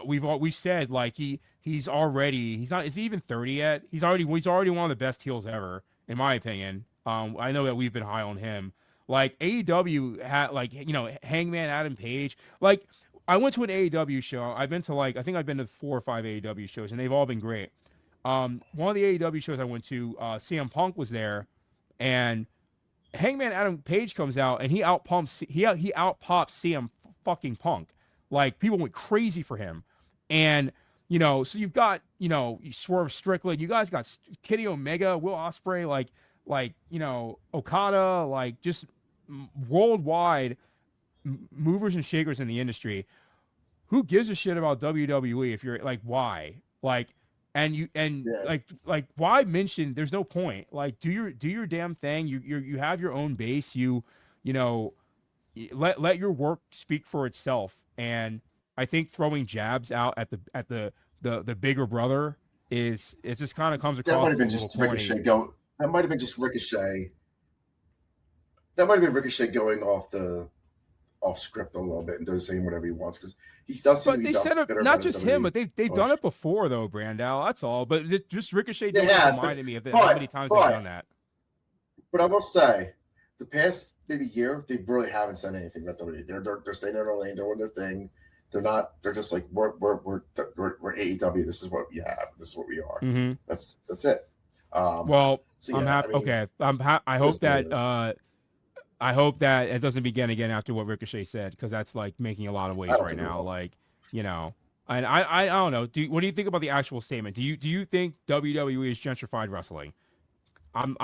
We've said like he's not, is he even 30 yet? He's already one of the best heels ever, in my opinion. I know that we've been high on him. Like AEW had, like, Hangman Adam Page. Like, I went to an AEW show. I think I've been to 4 or 5 AEW shows, and they've all been great. One of the AEW shows I went to, CM Punk was there, and Hangman Adam Page comes out and he outpops CM fucking Punk. Like, people went crazy for him. And, so you've got, Swerve Strickland, you guys got Kenny Omega, Will Ospreay, like Okada, like just worldwide movers and shakers in the industry. Who gives a shit about WWE if you're like, why? Like, like why mention? There's no point. Like, do your damn thing. You have your own base. let your work speak for itself. And I think throwing jabs out at the bigger brother is it just kind of comes That might across have as a been little just corny. Ricochet go. That might have been just Ricochet. That might have been Ricochet going off script a little bit and does saying whatever he wants because he does seem to But be they set up bitter not about his just him, WWE. but they've done it before though, Brandao. That's all. But just Ricochet They doing it have, reminded me of how many times they've done that. But I will say, the past maybe year, they really haven't said anything about WWE. They're staying in their lane. They're doing their thing. They're not. They're just like we're AEW. This is what we have. This is what we are. Mm-hmm. That's it. Well, so yeah, I'm happy. I mean, Okay, I hope that I hope that it doesn't begin again after what Ricochet said because that's like making a lot of waves right now. Like and I don't know. What do you think about the actual statement? Do you think WWE is gentrified wrestling? I'm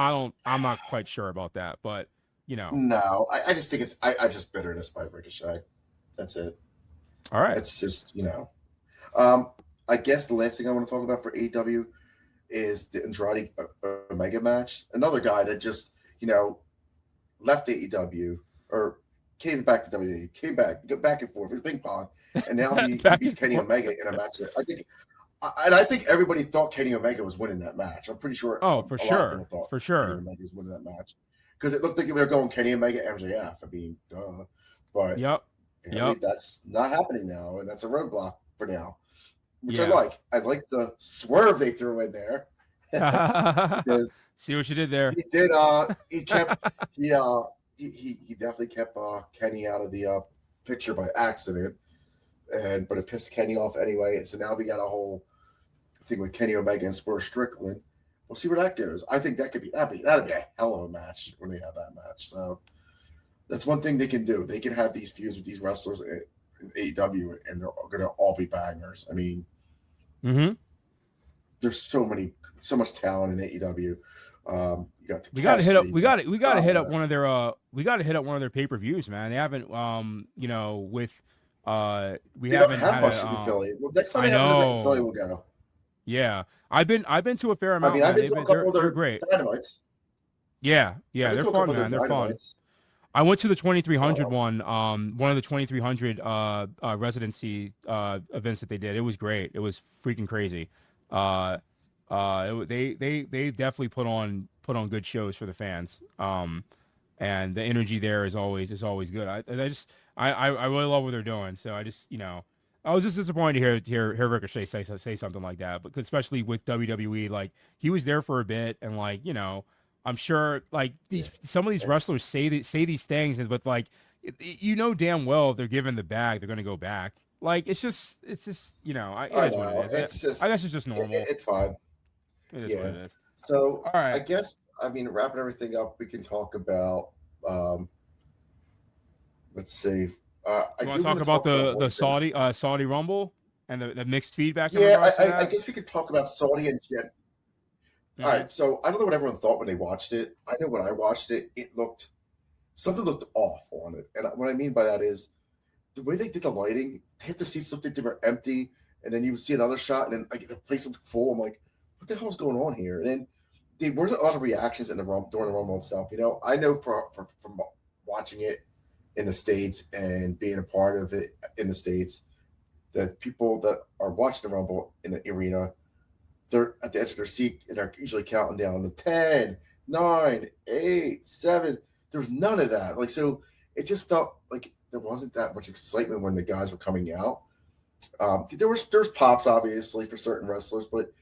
not quite sure about that, but no, I just think it's I just bitterness by Ricochet. That's it. All right. It's just I guess the last thing I want to talk about for AEW is the Andrade Omega match. Another guy that just left AEW or came back to WWE, came back, go back and forth, it's ping pong, and now he beats Kenny Omega in a match that I think everybody thought Kenny Omega was winning that match. I'm pretty sure. Oh, for sure, for sure. Kenny Omega was winning that match because it looked like they were going Kenny Omega MJF. I mean, duh. But that's not happening now, and that's a roadblock for now, which I like. I like the swerve they threw in there. Because see what you did there. He did. He kept. He definitely kept Kenny out of the picture by accident, but it pissed Kenny off anyway. And so now we got a whole thing with Kenny Omega and Swerve Strickland. We'll see where that goes. I think that'd be a hell of a match when they have that match. So that's one thing they can do. They can have these feuds with these wrestlers in AEW, and they're going to all be bangers. I mean, there's so much talent in AEW. We got to hit up. We got to hit up one of their. We got to hit up one of their pay-per-views, man. They haven't. With. We they haven't don't have had much in Philly. Well, next time they have in Philly, we'll go. Yeah, I've been to a fair amount. I mean, I've been to a couple of their great Dynamites. Yeah, they're fun, man. They're fun. I went to the 2300 one of the 2300 residency events that they did. It was great. It was freaking crazy. They definitely put on good shows for the fans. And the energy there is always good. I really love what they're doing. So I just I was just disappointed to hear Ricochet say something like that, because especially with WWE, like he was there for a bit, and like I'm sure like some of these wrestlers say these things, but like damn well if they're given the bag, they're gonna go back. Like it's just it is what it is. I guess it's just normal. It's fine. It is what it is. So all right. I guess wrapping everything up, we can talk about let's see. You want to talk about the Saudi Rumble and the mixed feedback? I guess we could talk about Saudi and Jet. All right, so I don't know what everyone thought when they watched it. I know when I watched it, something looked off on it, and what I mean by that is the way they did the lighting. They had the seats looked like they were empty, and then you would see another shot, and then like the place looked full. I'm like, what the hell's going on here? And then there wasn't a lot of reactions in during the Rumble itself. I know from watching it in the States and being a part of it in the States, that people that are watching the Rumble in the arena, they're at the edge of their seat and are usually counting down to 10, 9, 8, 7. There's none of that. Like, so it just felt like there wasn't that much excitement when the guys were coming out. There's pops obviously for certain wrestlers, but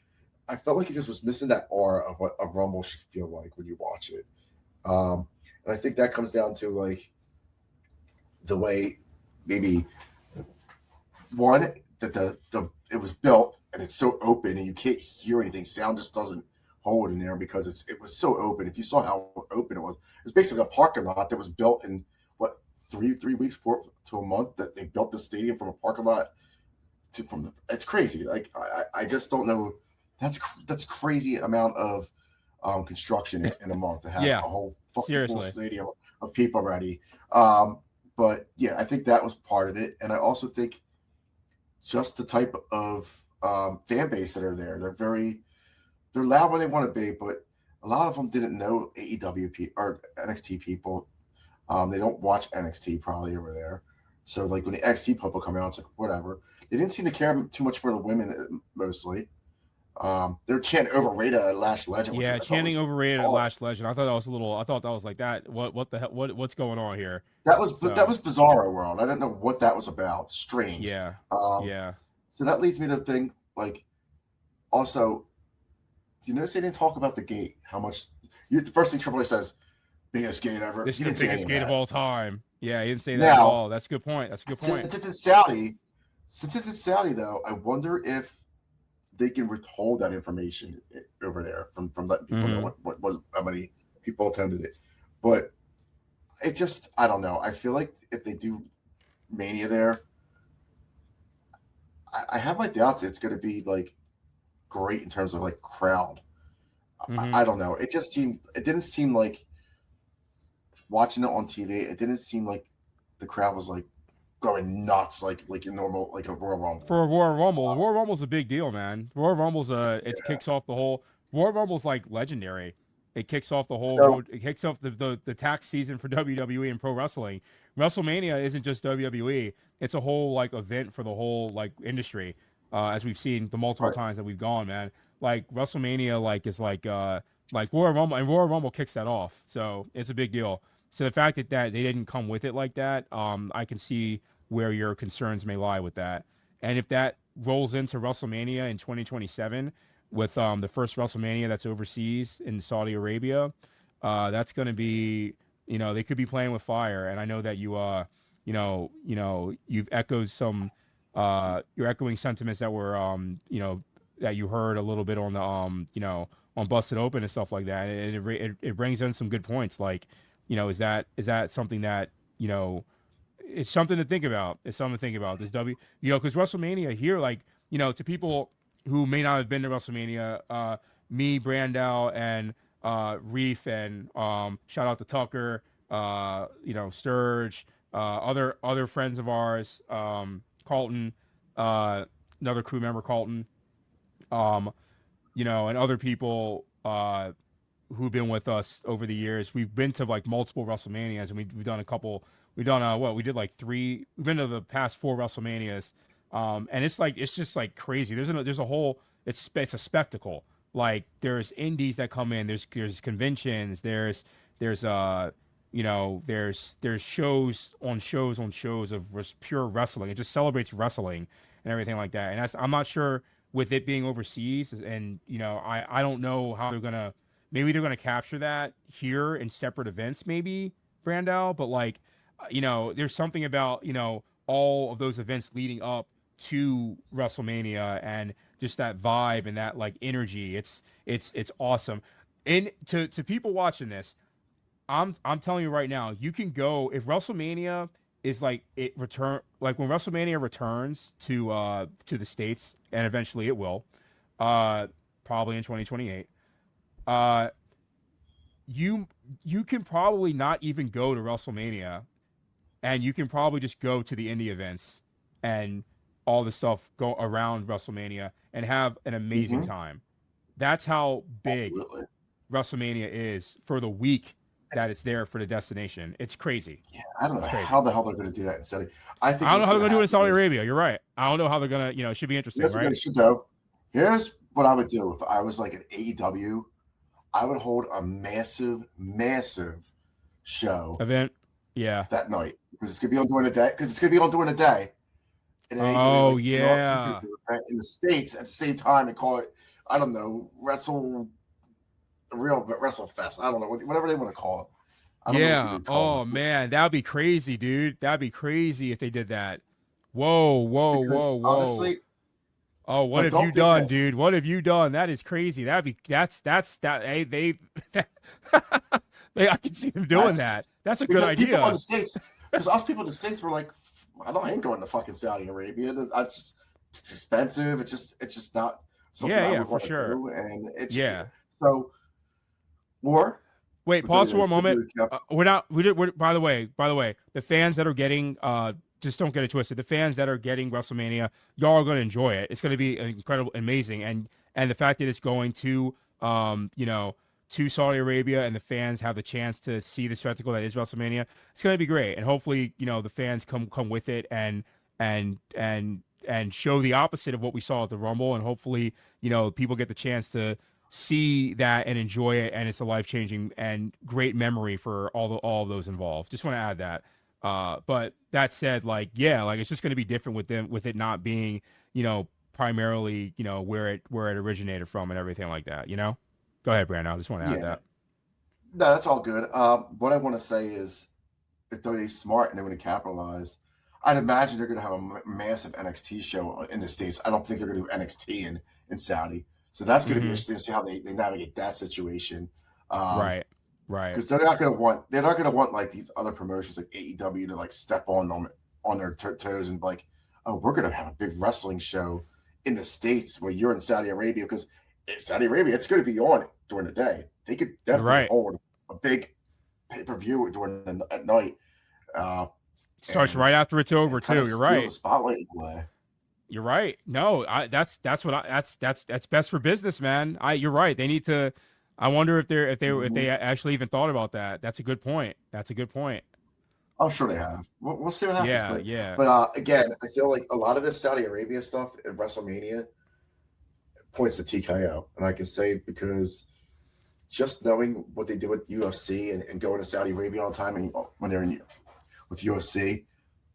I felt like it just was missing that aura of what a Rumble should feel like when you watch it. And I think that comes down to like the way maybe one that it was built and it's so open and you can't hear anything. Sound just doesn't hold in there because it was so open. If you saw how open it was basically a parking lot that was built in three weeks to a month, that they built the stadium from a parking lot it's crazy. Like I just don't know. That's crazy amount of construction in a month to have a whole fucking full stadium of people ready. But yeah, I think that was part of it, and I also think just the type of fan base that are there. They're loud when they want to be, but a lot of them didn't know AEW or NXT people. They don't watch NXT probably over there. So like when the NXT people come out, it's like whatever. They didn't seem to care too much for the women mostly. They're chanting overrated at Lash Legend. Which Yeah, I thought chanting was overrated at odd. Lash Legend. I thought that was a little. I thought that was like that. What the hell? What's going on here? That was So Bizarro World. I don't know what that was about. Strange. yeah, Um, yeah. so that leads me to think like also. Do you notice they didn't talk about the gate? How much? The first thing Triple H says, biggest gate ever. This is He the didn't say any biggest of gate of that. all time. Yeah, he didn't say that at Now, all. That's a good point. That's a good point. since it's in Saudi though, I wonder if they can withhold that information over there from letting people know Mhm. what was how many people attended it. But it just I don't know. I feel like if they do Mania there, I have my doubts it's going to be like great in terms of like crowd. Mhm. I don't know. It didn't seem like watching it on TV. It didn't seem like the crowd was like going nuts like a normal like a Royal Rumble. For a Royal Rumble, Royal Rumble's a big deal, man. Royal Rumble's it kicks off the whole. Royal Rumble's like legendary. It kicks off the whole So road. It kicks off the tax season for WWE and pro wrestling. WrestleMania isn't just WWE. It's a whole like event for the whole like industry. As we've seen the multiple right. times that we've gone, man. Like WrestleMania, like Royal Rumble, and Royal Rumble kicks that off. So it's a big deal. So the fact that they didn't come with it like that, I can see where your concerns may lie with that. And if that rolls into WrestleMania in 2027 with the first WrestleMania that's overseas in Saudi Arabia, that's going to be, they could be playing with fire. And I know that you've echoed some, you're echoing sentiments that were, that you heard a little bit on the, on Busted Open and stuff like that. And it brings in some good points. Like, is that something that, it's something to think about. It's something to think about. This because WrestleMania here, like, to people who may not have been to WrestleMania, me, Brandao, and Reef, and shout out to Tucker, Sturge, other friends of ours, Carlton, another crew member, Carlton, and other people who've been with us over the years. We've been to like multiple WrestleManias, and we've done a couple. We've done we did like 3. We've been to the past 4 WrestleManias, and it's just like crazy. There's a whole it's a spectacle. Like there's indies that come in. There's conventions. There's shows on shows of pure wrestling. It just celebrates wrestling and everything like that. And I'm not sure with it being overseas, and I don't know how they're gonna. Maybe they're gonna capture that here in separate events, maybe Brandao. But like, there's something about all of those events leading up to WrestleMania and just that vibe and that like energy. It's awesome. And to people watching this, I'm telling you right now, you can go if WrestleMania is like when WrestleMania returns to the States, and eventually it will, probably in 2028. You can probably not even go to WrestleMania, and you can probably just go to the indie events and all the stuff go around WrestleMania and have an amazing time. That's how big Absolutely. WrestleMania is for the week that it's there for the destination. It's crazy. Yeah, I don't know how the hell they're going to do that in Saudi. I don't know how they're going to do it in Saudi Arabia. You're right. I don't know how they're going to. It should be interesting, right? Here's what I would do if I was like an AEW. I would hold a massive show event. Yeah. That night because it's going to be on during the day. And oh yeah. In the States at the same time and call it, I don't know, Wrestle Fest. I don't know, whatever they want to call it. Yeah. Oh man, that'd be crazy, dude. That'd be crazy if they did that. Whoa. Honestly, oh, what have you done, dude? What have you done? That is crazy. That's that. Hey, I can see them doing that. That's a good idea. People in the States, because us people in the States were like, I ain't going to fucking Saudi Arabia. It's expensive. It's just not something I would want to do. And it's so. Or wait, pause for a moment. By the way, the fans that are getting just don't get it twisted. The fans that are getting WrestleMania, y'all are going to enjoy it. It's going to be incredible, amazing, and the fact that it's going to to Saudi Arabia and the fans have the chance to see the spectacle that is WrestleMania, it's going to be great. And hopefully, the fans come with it and show the opposite of what we saw at the Rumble. And hopefully, people get the chance to see that and enjoy it. And it's a life-changing and great memory for all of those involved. Just want to add that. But that said, it's just going to be different with it not being, primarily, where it originated from and everything like that, Go ahead, Brandon. I just want to add that. No, that's all good. What I want to say is, if they're smart and they're going to capitalize, I'd imagine they're going to have a massive NXT show in the States. I don't think they're going to do NXT in Saudi. So that's going to be interesting to see how they navigate that situation. Right. Because they're not going to want like these other promotions like AEW to like step on them on their toes and be like, oh, we're going to have a big wrestling show in the States where you're in Saudi Arabia, because in Saudi Arabia it's going to be on during the day. They could definitely hold a big pay-per-view at night. Starts right after it's over too. You're right. The spotlight away. You're right. No, that's best for business, man. You're right. They need to. I wonder if they actually even thought about that. That's a good point. I'm sure they have. We'll see what happens. Yeah. But again, I feel like a lot of this Saudi Arabia stuff at WrestleMania points to TKO, and I can say because just knowing what they did with UFC and going to Saudi Arabia all the time, and when they're with UFC,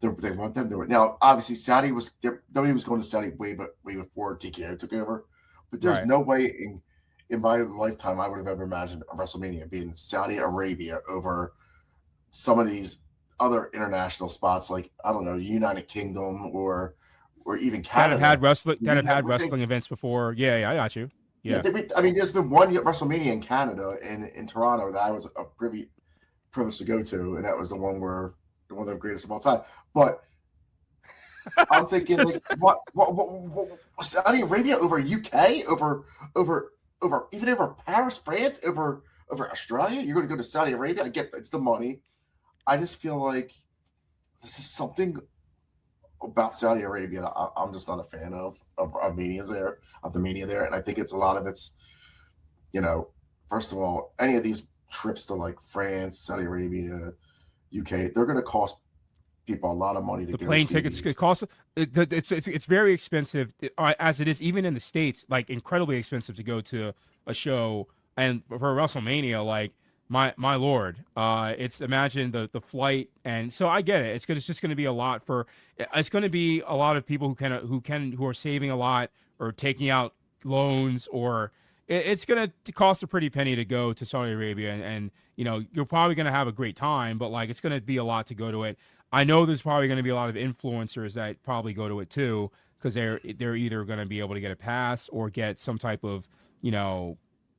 they want them to. Now, obviously, WWE was going to Saudi way before TKO took over, but there's no way in my lifetime I would have ever imagined a WrestleMania being Saudi Arabia over some of these other international spots, like I don't know, United Kingdom or even Canada. That have had wrestling events before. Yeah, I got you. Yeah. There's been one WrestleMania in Canada in Toronto that I was a privileged to go to, and that was one of the greatest of all time. But I'm thinking, what Saudi Arabia over UK, over even over Paris, France, over Australia? You're going to go to Saudi Arabia? I get it's the money. I just feel like this is something about Saudi Arabia that I'm just not a fan of the media there, and I think it's a lot of it's, first of all, any of these trips to like France, Saudi Arabia, UK, they're going to cost people a lot of money to the go. Plane tickets cost. It's very expensive as it is even in the States. Like incredibly expensive to go to a show, and for WrestleMania, like my lord, imagine the flight, and so I get it. It's just going to be a lot it's going to be a lot of people who are saving a lot or taking out loans, or it's going to cost a pretty penny to go to Saudi Arabia, and you're probably going to have a great time, but like it's going to be a lot to go to it. I know there's probably going to be a lot of influencers that probably go to it too, because they're either going to be able to get a pass or get some type of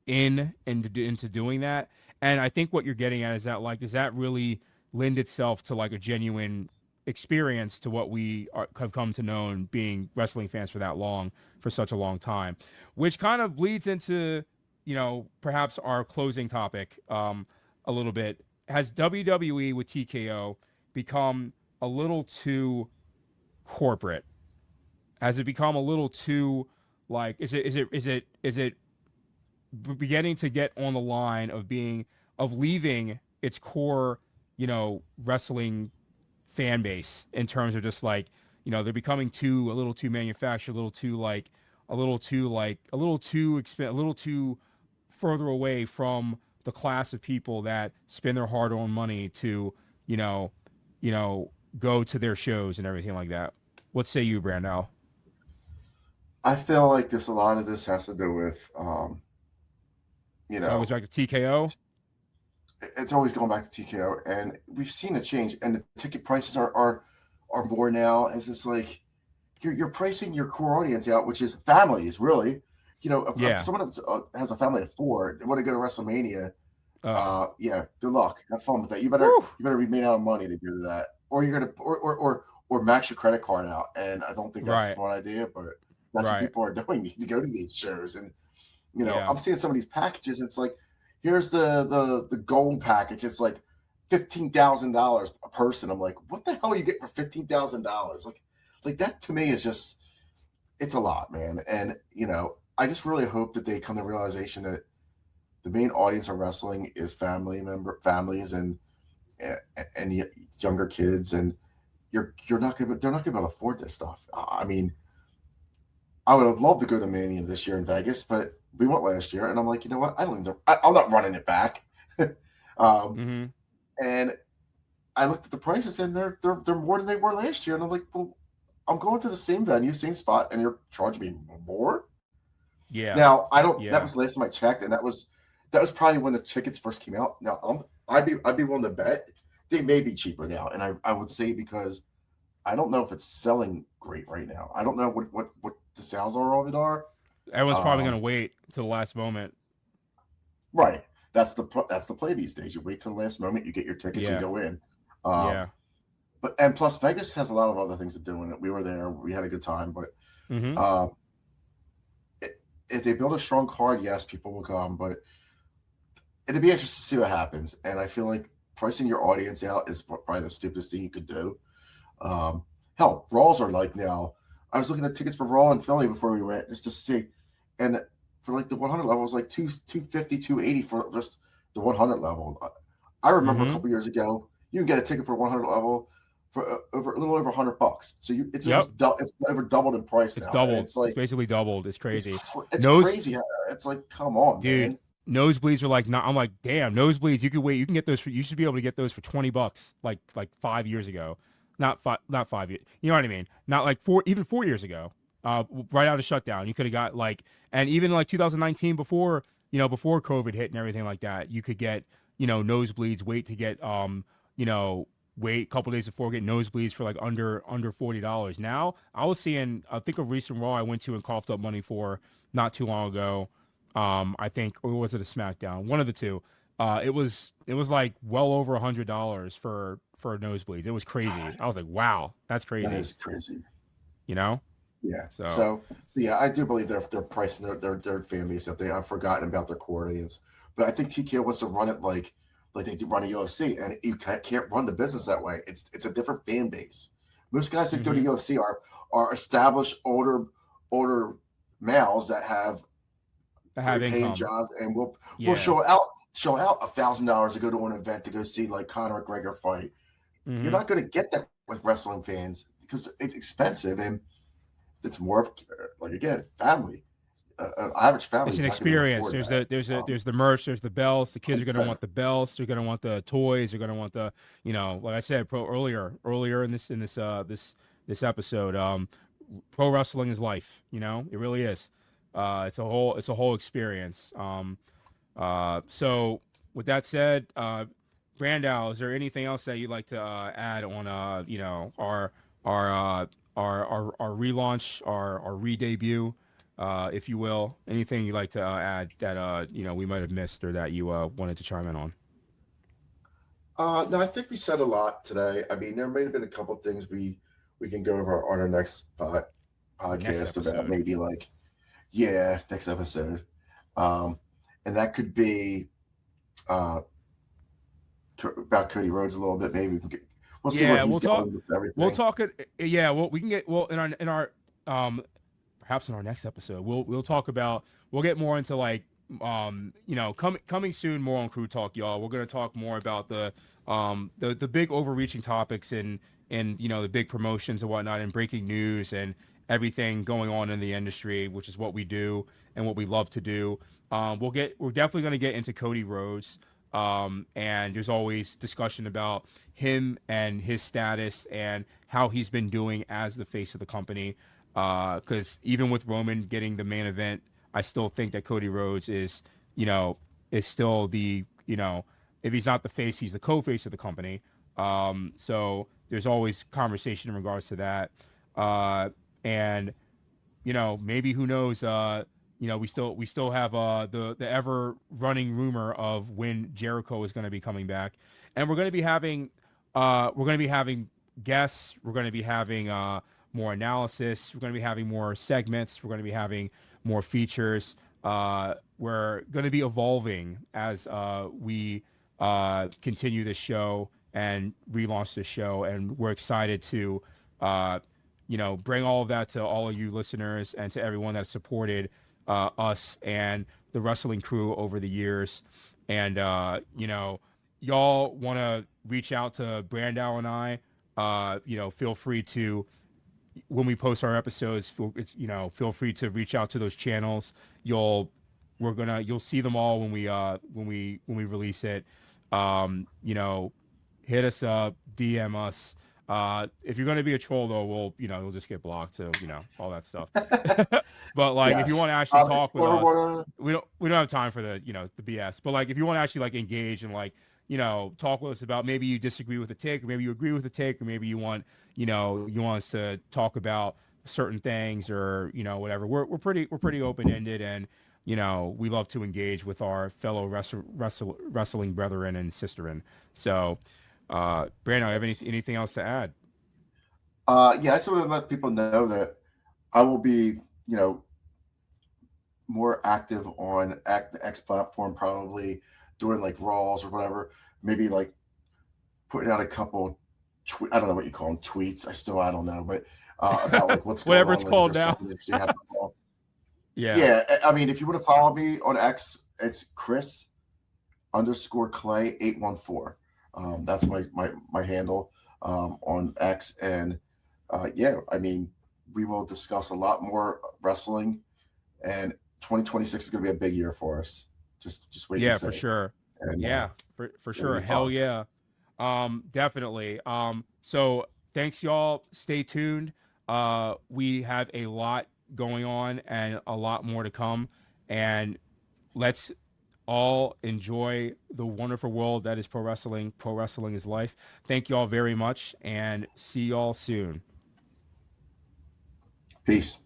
into doing that. And I think what you're getting at is that does that really lend itself to like a genuine experience to what we have come to know being wrestling fans for such a long time, which kind of bleeds into perhaps our closing topic a little bit. Has WWE with TKO become a little too corporate? Has it become a little too is it beginning to get on the line of leaving its core, wrestling fan base in terms of just they're becoming a little too manufactured, a little too further away from the class of people that spend their hard-earned money to, go to their shows and everything like that. What say you, Brando? I feel like a lot of this has to do with, It's always back to TKO. It's always going back to TKO, and we've seen a change, and the ticket prices are more now. It's just like you're pricing your core audience out, which is families, really. If someone has a family of 4, they want to go to WrestleMania. Good luck. Have fun with that. You better be made out of money to do that, or you're gonna or max your credit card out. And I don't think that's a smart idea, but that's what people are doing to go to these shows. And I'm seeing some of these packages, and it's like, here's the gold package. It's like $15,000 a person. I'm like, what the hell are you getting for $15,000? Like that to me is just, it's a lot, man. And I just really hope that they come to the realization that the main audience of wrestling is families and, and younger kids, and you're not gonna they're not gonna be able to afford this stuff. I mean, I would have loved to go to Mania this year in Vegas, but we went last year, and I'm like, you know what? I don't even. I'm not running it back. Mm-hmm. And I looked at the prices, and they're more than they were last year, and I'm like, well, I'm going to the same venue, same spot, and you're charging me more. Yeah. Now I don't. Yeah. That was the last time I checked, and that was probably when the tickets first came out. Now I'd be willing to bet they may be cheaper now, and I would say because I don't know if it's selling great right now. I don't know what the sales are of it are. Everyone's probably going to wait till the last moment. Right. That's the play these days. You wait till the last moment, you get your tickets, you go in. Yeah. And plus Vegas has a lot of other things to do in it. We were there, we had a good time, but if they build a strong card, yes, people will come, but it'd be interesting to see what happens. And I feel like pricing your audience out is probably the stupidest thing you could do. Hell, Raws are like now. I was looking at tickets for Raw in Philly before we went just to see, and for like the 100 level, it was like 250, 280 for just the 100 level. I remember a couple years ago, you can get a ticket for 100 level for a little over $100. So it's over doubled in price. It's now. doubled. It's like, it's basically doubled. It's crazy. It's crazy. It's like, come on, dude. Man. Nosebleeds are like, I'm like, damn, nosebleeds. You could wait. You can get those you should be able to get those for $20, like 5 years ago. Not 5 years. You know what I mean? Not like 4 years ago. Right out of shutdown, you could have got like, and even like 2019 before COVID hit and everything like that, you could get nosebleeds. Wait to get wait a couple days before get nosebleeds for like under $40. Now I was seeing, I think a recent Raw I went to and coughed up money for not too long ago. I think, or was it a SmackDown? One of the two. It was like well over $100 for nosebleeds. It was crazy. I was like, wow, that's crazy. That is crazy. Yeah. So yeah, I do believe they're pricing their fan base that they have forgotten about their core audience. But I think TKO wants to run it like they do run a UFC, and you can't run the business that way. It's a different fan base. Most guys that go to UFC are established older males that have paying jobs, and will show out $1,000 to go to an event to go see like Conor McGregor fight. You're not going to get that with wrestling fans because it's expensive and it's more of like, again, family. An average family. It's an experience. There's the merch. There's the belts. The kids are going to want the belts. They're going to want the toys. They're going to want the like I said earlier in this episode. Pro wrestling is life. It really is. It's a whole experience. So with that said, Brandao, is there anything else that you'd like to add on our relaunch, our re-debut, if you will? Anything you'd like to add that we might have missed or that you wanted to chime in on? No, I think we said a lot today. I mean, there may have been a couple of things we can go over on our next podcast about, maybe like, next episode. And that could be about Cody Rhodes a little bit. Maybe we can get. We'll see where he's going with everything. We'll talk it. Yeah, well, we can get in our perhaps in our next episode. We'll talk about. We'll get more into like coming soon. More on Crew Talk, y'all. We're gonna talk more about the big overreaching topics and the big promotions and whatnot and breaking news and everything going on in the industry, which is what we do and what we love to do. We're definitely going to get into Cody Rhodes. And there's always discussion about him and his status and how he's been doing as the face of the company. Because even with Roman getting the main event, I still think that Cody Rhodes is still the, if he's not the face, he's the co-face of the company. So there's always conversation in regards to that. And maybe who knows, we still have the ever running rumor of when Jericho is going to be coming back, and we're going to be having guests. We're going to be having more analysis. We're going to be having more segments. We're going to be having more features. We're going to be evolving as we continue this show and relaunch this show, and we're excited to bring all of that to all of you listeners and to everyone that supported us and the wrestling crew over the years. And you know, y'all want to reach out to Brandao and I, you know, feel free to, when we post our episodes, you know, feel free to reach out to those channels. You'll see them all when we release it. You know, hit us up, DM us. If you're gonna be a troll though, we'll just get blocked, so you know, all that stuff. But like, if you Yes. want to actually talk with us, Wanna, we don't have time for the, you know, the BS. But like, if you want to actually like engage and like, you know, talk with us about, maybe you disagree with the take, or maybe you agree with the take, or maybe you want, you know, you want us to talk about certain things, or you know, whatever. We're pretty open ended, and you know, we love to engage with our fellow wrestling brethren and sisterin. So, Brandon, have anything else to add? yeah, I just want to let people know that I will be, you know, more active on the X platform, probably doing like Raws or whatever. Maybe like putting out a couple, I don't know what you call them, tweets. I don't know, but about like what's going Whatever on, it's like if called there's now. something interesting happening. Yeah. Yeah, I mean, if you want to follow me on X, it's Chris_Clay 814. That's my handle on X, and yeah, I mean, we will discuss a lot more wrestling, and 2026 is going to be a big year for us. Just wait and Yeah, see. for sure. And Yeah, for it'll sure. be Hell fun. yeah. Definitely. So thanks y'all. Stay tuned. We have a lot going on and a lot more to come. And let's all enjoy the wonderful world that is pro wrestling. Pro wrestling is life. Thank y'all very much, and see y'all soon. Peace.